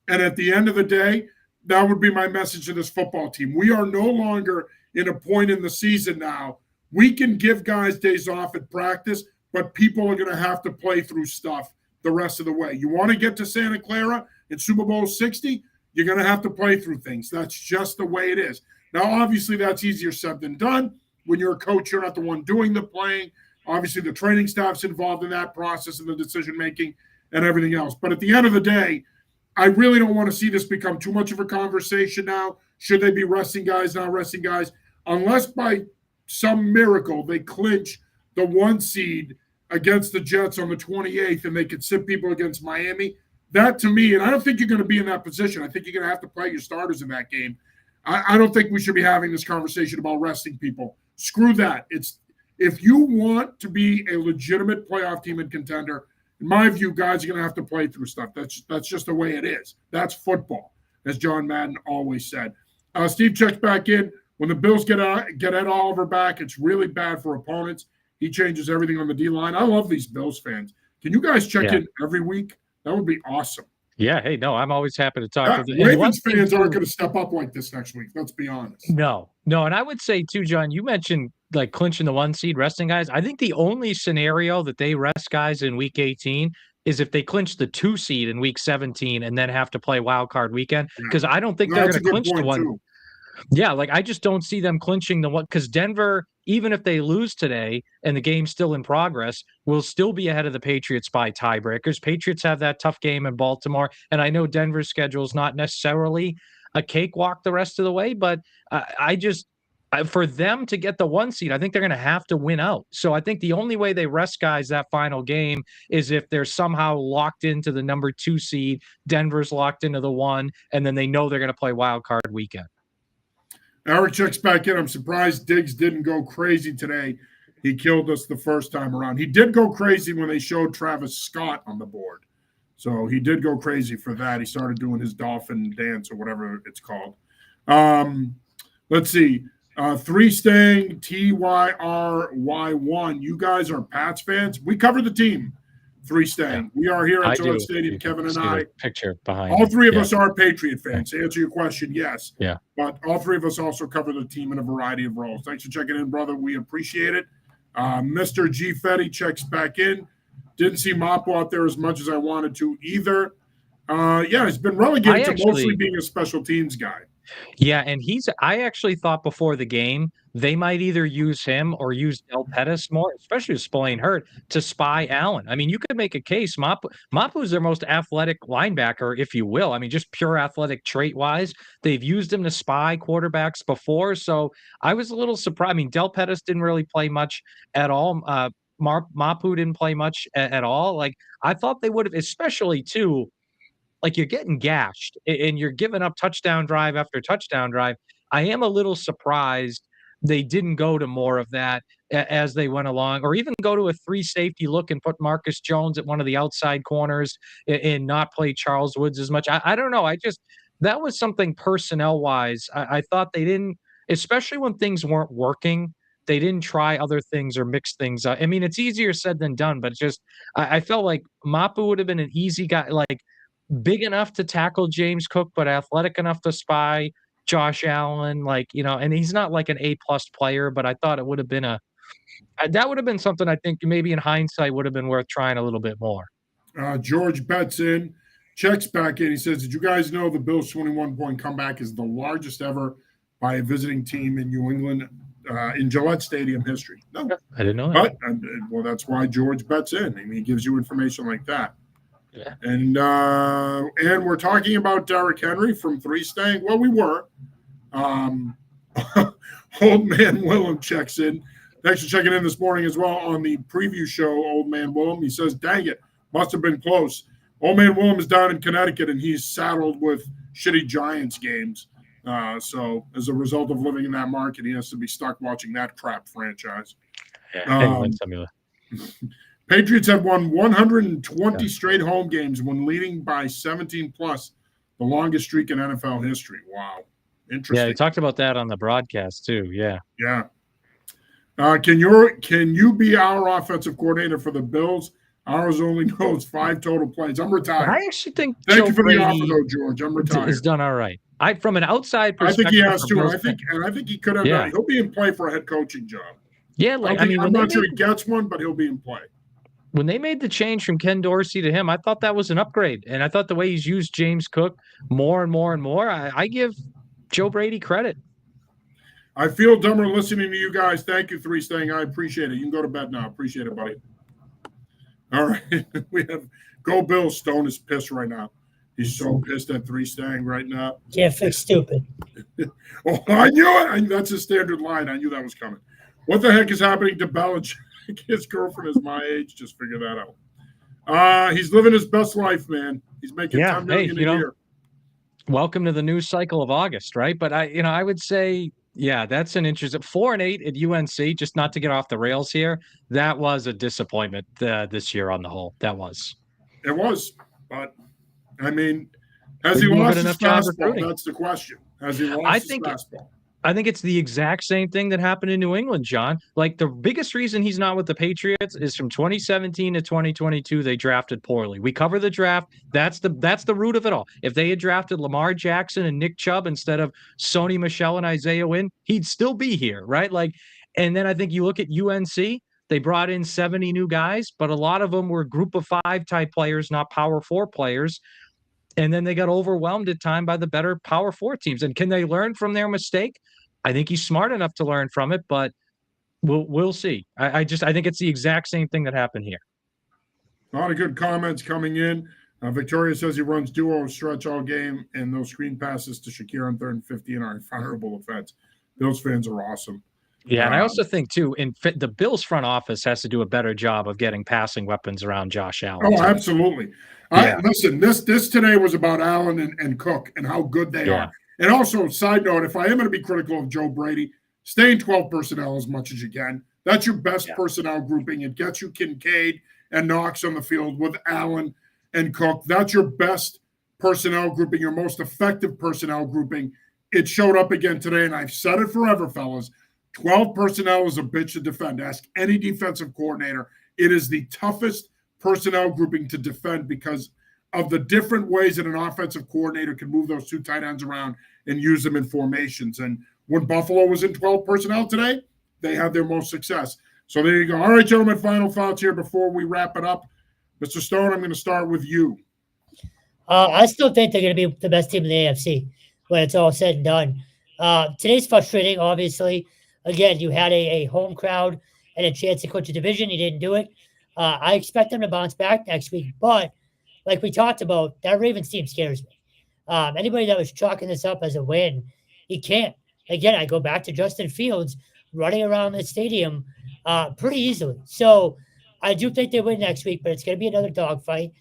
And at the end of the day, that would be my message to this football team. We are no longer in a point in the season now. We can give guys days off at practice, but people are going to have to play through stuff the rest of the way. You want to get to Santa Clara in Super Bowl 60? You're going to have to play through things. That's just the way it is. Now, obviously, that's easier said than done. When you're a coach, you're not the one doing the playing. Obviously, the training staff's involved in that process and the decision-making and everything else. But at the end of the day, I really don't want to see this become too much of a conversation now. Should they be resting guys, not resting guys? Unless by some miracle they clinch the 1 seed against the Jets on the 28th and they could sit people against Miami. That to me, and I don't think you're going to be in that position. I think you're going to have to play your starters in that game. I don't think we should be having this conversation about resting people. Screw that. If you want to be a legitimate playoff team and contender, in my view, guys are going to have to play through stuff. That's just the way it is. That's football, as John Madden always said. Steve checks back in. When the Bills get Ed Oliver back, it's really bad for opponents. He changes everything on the D-line. I love these Bills fans. Can you guys check in every week? That would be awesome. Yeah. Hey, no, I'm always happy to talk with you. Ravens fans aren't going to step up like this next week. Let's be honest. No. And I would say too, John, you mentioned like clinching the 1 seed, resting guys. I think the only scenario that they rest guys in week 18 is if they clinch the 2 seed in week 17 and then have to play wild card weekend. Because I don't think they're going to clinch the 1. Too. Yeah, like I just don't see them clinching the 1 because Denver, even if they lose today and the game's still in progress, will still be ahead of the Patriots by tiebreakers. Patriots have that tough game in Baltimore, and I know Denver's schedule is not necessarily a cakewalk the rest of the way, but for them to get the 1 seed, I think they're going to have to win out. So I think the only way they rest guys that final game is if they're somehow locked into the number 2 seed, Denver's locked into the 1, and then they know they're going to play wild card weekend. Eric checks back in. I'm surprised Diggs didn't go crazy today. He killed us the first time around. He did go crazy when they showed Travis Scott on the board. So he did go crazy for that. He started doing his dolphin dance or whatever it's called. Let's see. 3 staying, TYRY1. You guys are Pats fans? We cover the team. 3 staying. We are here at Gillette Stadium, Kevin and I. Picture behind all 3 of us are Patriot fans. To answer your question, yes. Yeah. But all 3 of us also cover the team in a variety of roles. Thanks for checking in, brother. We appreciate it. Mr. G. Fetty checks back in. Didn't see Moppo out there as much as I wanted to either. He's been relegated to mostly being a special teams guy. Yeah, and I actually thought before the game they might either use him or use Del Pettis more, especially with Spillane hurt, to spy Allen. I mean, you could make a case. Mapu is their most athletic linebacker, if you will. I mean, just pure athletic trait-wise. They've used him to spy quarterbacks before, so I was a little surprised. I mean, Del Pettis didn't really play much at all. Mapu didn't play much at all. Like, I thought they would have, especially, too, like you're getting gashed and you're giving up touchdown drive after touchdown drive. I am a little surprised they didn't go to more of that as they went along, or even go to a 3 safety look and put Marcus Jones at one of the outside corners and not play Charles Woods as much. I don't know. That was something personnel wise. I thought they didn't, especially when things weren't working. They didn't try other things or mix things up. I mean, it's easier said than done, but I felt like Mapu would have been an easy guy, like big enough to tackle James Cook, but athletic enough to spy Josh Allen, and he's not like an A-plus player, but I thought it would have been that would have been something I think maybe in hindsight would have been worth trying a little bit more. George bets in, checks back in. He says, did you guys know the Bills' 21-point comeback is the largest ever by a visiting team in New England in Gillette Stadium history. No, I didn't know that. But well, that's why George bets in. I mean, he gives you information like that. Yeah. And we're talking about Derrick Henry from Three Staying. Well, we were. Old Man Willem checks in. Thanks for checking in this morning as well on the preview show, Old Man Willem. He says, dang it, must have been close. Old Man Willem is down in Connecticut, and he's saddled with shitty Giants games. So as a result of living in that market, he has to be stuck watching that crap franchise. Patriots have won 120 straight home games when leading by 17+, the longest streak in NFL history. Wow. Interesting. Yeah, he talked about that on the broadcast too. Yeah. Yeah. Can you be our offensive coordinator for the Bills? Ours only knows 5 total plays. I'm retired. I actually think Thank Joe you for Brady the offer, though, George. I'm retired. Has done all right. From an outside perspective, I think he has too. I think he could have done. He'll be in play for a head coaching job. Yeah, I'm not sure he gets one, but he'll be in play. When they made the change from Ken Dorsey to him, I thought that was an upgrade, and I thought the way he's used James Cook more and more and more, I give Joe Brady credit. I feel dumber listening to you guys. Thank you, Three Staying. I appreciate it. You can go to bed now. Appreciate it, buddy. All right. We have Go Bill. Stone is pissed right now. He's so pissed at Three Staying right now. Yeah, fix stupid. Oh, I knew it. That's a standard line. I knew that was coming. What the heck is happening to Belichick? His girlfriend is my age. Just figure that out. He's living his best life, man. He's making $10 million a year. Welcome to the news cycle of August, right? But I would say, yeah, that's an interesting 4-8 at UNC. Just not to get off the rails here, that was a disappointment this year on the whole. That was. It was, but I mean, has he lost his fastball? That's the question. Has he lost his fastball? I think it's the exact same thing that happened in New England, John. Like, the biggest reason he's not with the Patriots is from 2017 to 2022, they drafted poorly. We cover the draft. That's the root of it all. If they had drafted Lamar Jackson and Nick Chubb instead of Sony Michel and Isaiah Wynn, he'd still be here, right? Like, and then I think you look at UNC, they brought in 70 new guys, but a lot of them were group of 5 type players, not power 4 players. And then they got overwhelmed at time by the better Power 4 teams. And can they learn from their mistake? I think he's smart enough to learn from it, but we'll see. I think it's the exact same thing that happened here. A lot of good comments coming in. Victoria says he runs duo stretch all game, and those screen passes to Shakir on 3rd and 15 are a fireable offense. Bills fans are awesome. Yeah, and I also think, too, the Bills front office has to do a better job of getting passing weapons around Josh Allen. Oh, absolutely. Yeah. Listen, this today was about Allen and Cook and how good they are. And also, side note, if I am going to be critical of Joe Brady, stay in 12 personnel as much as you can. That's your best personnel grouping. It gets you Kincaid and Knox on the field with Allen and Cook. That's your best personnel grouping, your most effective personnel grouping. It showed up again today, and I've said it forever, fellas. 12 personnel is a bitch to defend. Ask any defensive coordinator. It is the toughest personnel grouping to defend because of the different ways that an offensive coordinator can move those 2 tight ends around and use them in formations. And when Buffalo was in 12 personnel today, they had their most success. So there you go. All right, gentlemen, final thoughts here before we wrap it up. Mr. Stone, I'm going to start with you. I still think they're going to be the best team in the AFC when it's all said and done. Today's frustrating, obviously. Again, you had a home crowd and a chance to clinch a division. You didn't do it. I expect them to bounce back next week. But like we talked about, that Ravens team scares me. Anybody that was chalking this up as a win, you can't. Again, I go back to Justin Fields running around the stadium pretty easily. So I do think they win next week, but it's going to be another dogfight.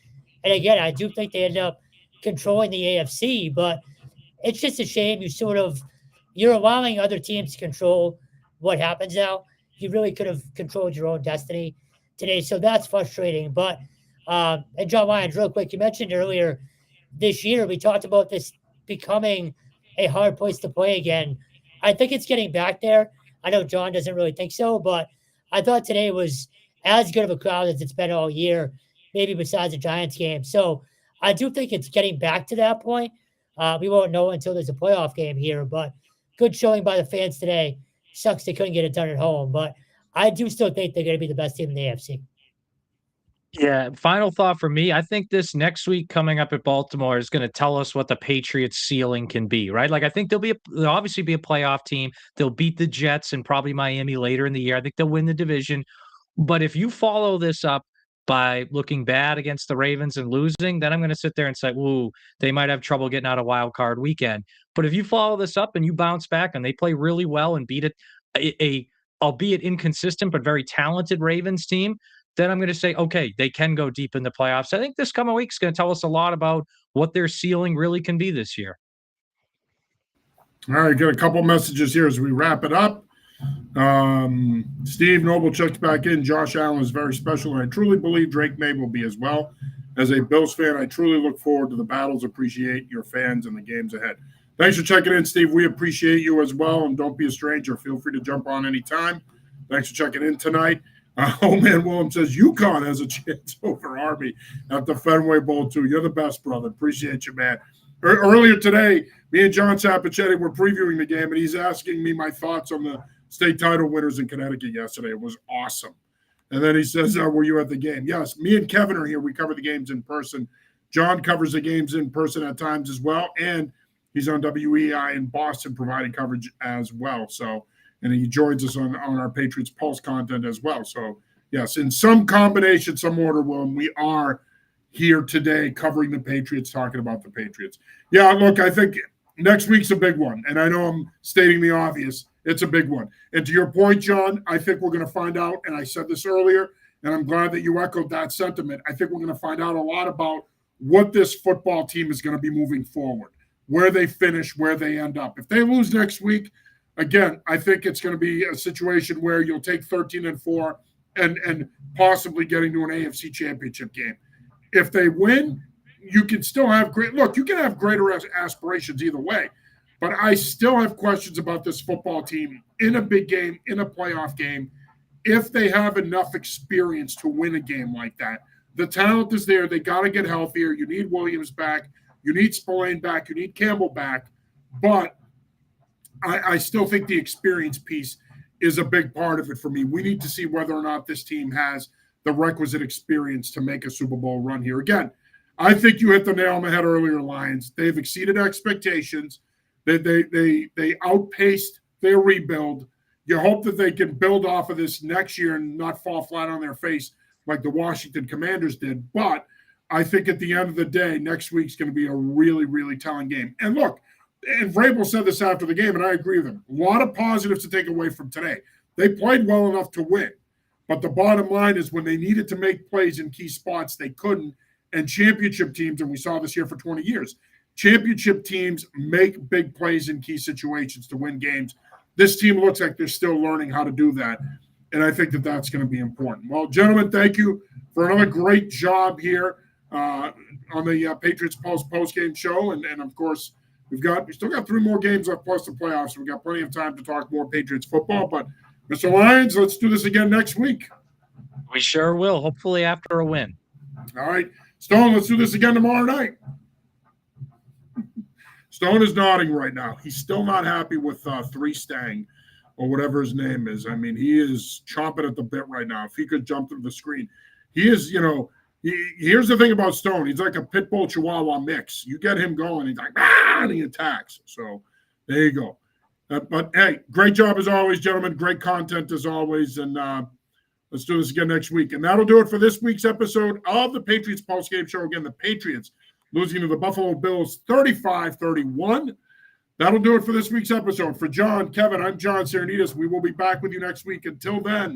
And again, I do think they end up controlling the AFC, but it's just a shame you're allowing other teams to control what happens now. You really could have controlled your own destiny today. So that's frustrating. But, and John Lyons, real quick, you mentioned earlier this year, we talked about this becoming a hard place to play again. I think it's getting back there. I know John doesn't really think so, but I thought today was as good of a crowd as it's been all year, maybe besides the Giants game. So I do think it's getting back to that point. We won't know until there's a playoff game here, but good showing by the fans today. Sucks they couldn't get it done at home, but I do still think they're going to be the best team in the AFC. Yeah, final thought for me. I think this next week coming up at Baltimore is going to tell us what the Patriots' ceiling can be, right? Like, I think they'll obviously be a playoff team. They'll beat the Jets and probably Miami later in the year. I think they'll win the division. But if you follow this up by looking bad against the Ravens and losing, then I'm going to sit there and say, "Ooh, they might have trouble getting out of wild card weekend." But if you follow this up and you bounce back and they play really well and beat a albeit inconsistent but very talented Ravens team, then I'm going to say, okay, they can go deep in the playoffs. I think this coming week is going to tell us a lot about what their ceiling really can be this year. All right, got a couple messages here as we wrap it up. Steve Noble checked back in. Josh Allen is very special, and I truly believe Drake May will be as well. As a Bills fan, I truly look forward to the battles, appreciate your fans and the games ahead. Thanks for checking in, Steve. We appreciate you as well, and don't be a stranger. Feel free to jump on anytime. Thanks for checking in tonight. Old Man Willem says UConn has a chance over Army at the Fenway Bowl, too. You're the best, brother. Appreciate you, man. Earlier today, me and John Sapichetti were previewing the game, and he's asking me my thoughts on the state title winners in Connecticut yesterday. It was awesome. And then he says, were you at the game? Yes, me and Kevin are here. We cover the games in person. John covers the games in person at times as well, and he's on WEI in Boston providing coverage as well. So, and he joins us on our Patriots Pulse content as well. So, yes, in some combination, some order, Willem, we are here today covering the Patriots, talking about the Patriots. Yeah, look, I think next week's a big one. And I know I'm stating the obvious. It's a big one. And to your point, John, I think we're going to find out, and I said this earlier, and I'm glad that you echoed that sentiment. I think we're going to find out a lot about what this football team is going to be moving forward, where they finish, where they end up. If they lose next week, again, I think it's going to be a situation where you'll take 13-4 and possibly getting to an AFC championship game. If they win, you can still have you can have greater aspirations either way. But I still have questions about this football team in a big game, in a playoff game, if they have enough experience to win a game like that. The talent is there. They got to get healthier. You need Williams back. You need Spillane back. You need Campbell back. But I still think the experience piece is a big part of it for me. We need to see whether or not this team has the requisite experience to make a Super Bowl run here. Again, I think you hit the nail on the head earlier, Lions. They've exceeded expectations. They outpaced their rebuild. You hope that they can build off of this next year and not fall flat on their face like the Washington Commanders did. But I think at the end of the day, next week's going to be a really, really telling game. And look, and Vrabel said this after the game, and I agree with him. A lot of positives to take away from today. They played well enough to win. But the bottom line is when they needed to make plays in key spots, they couldn't. And championship teams, and we saw this here for 20 years, championship teams make big plays in key situations to win games. This team looks like they're still learning how to do that, and I think that that's going to be important. Well, gentlemen, thank you for another great job here on the Patriots post-game show. And of course, we still got 3 more games left plus the playoffs, so we've got plenty of time to talk more Patriots football. But, Mr. Lyons, let's do this again next week. We sure will, hopefully after a win. All right. Stone, let's do this again tomorrow night. Stone is nodding right now. He's still not happy with 3 Stang or whatever his name is. I mean, he is chomping at the bit right now. If he could jump to the screen. He is, here's the thing about Stone. He's like a pit bull chihuahua mix. You get him going, he's like, and he attacks. So there you go. But, hey, great job as always, gentlemen. Great content as always. And let's do this again next week. And that'll do it for this week's episode of the Patriots Pulse Game Show. Again, the Patriots losing to the Buffalo Bills 35-31. That'll do it for this week's episode. For John, Kevin, I'm John Serenitas. We will be back with you next week. Until then,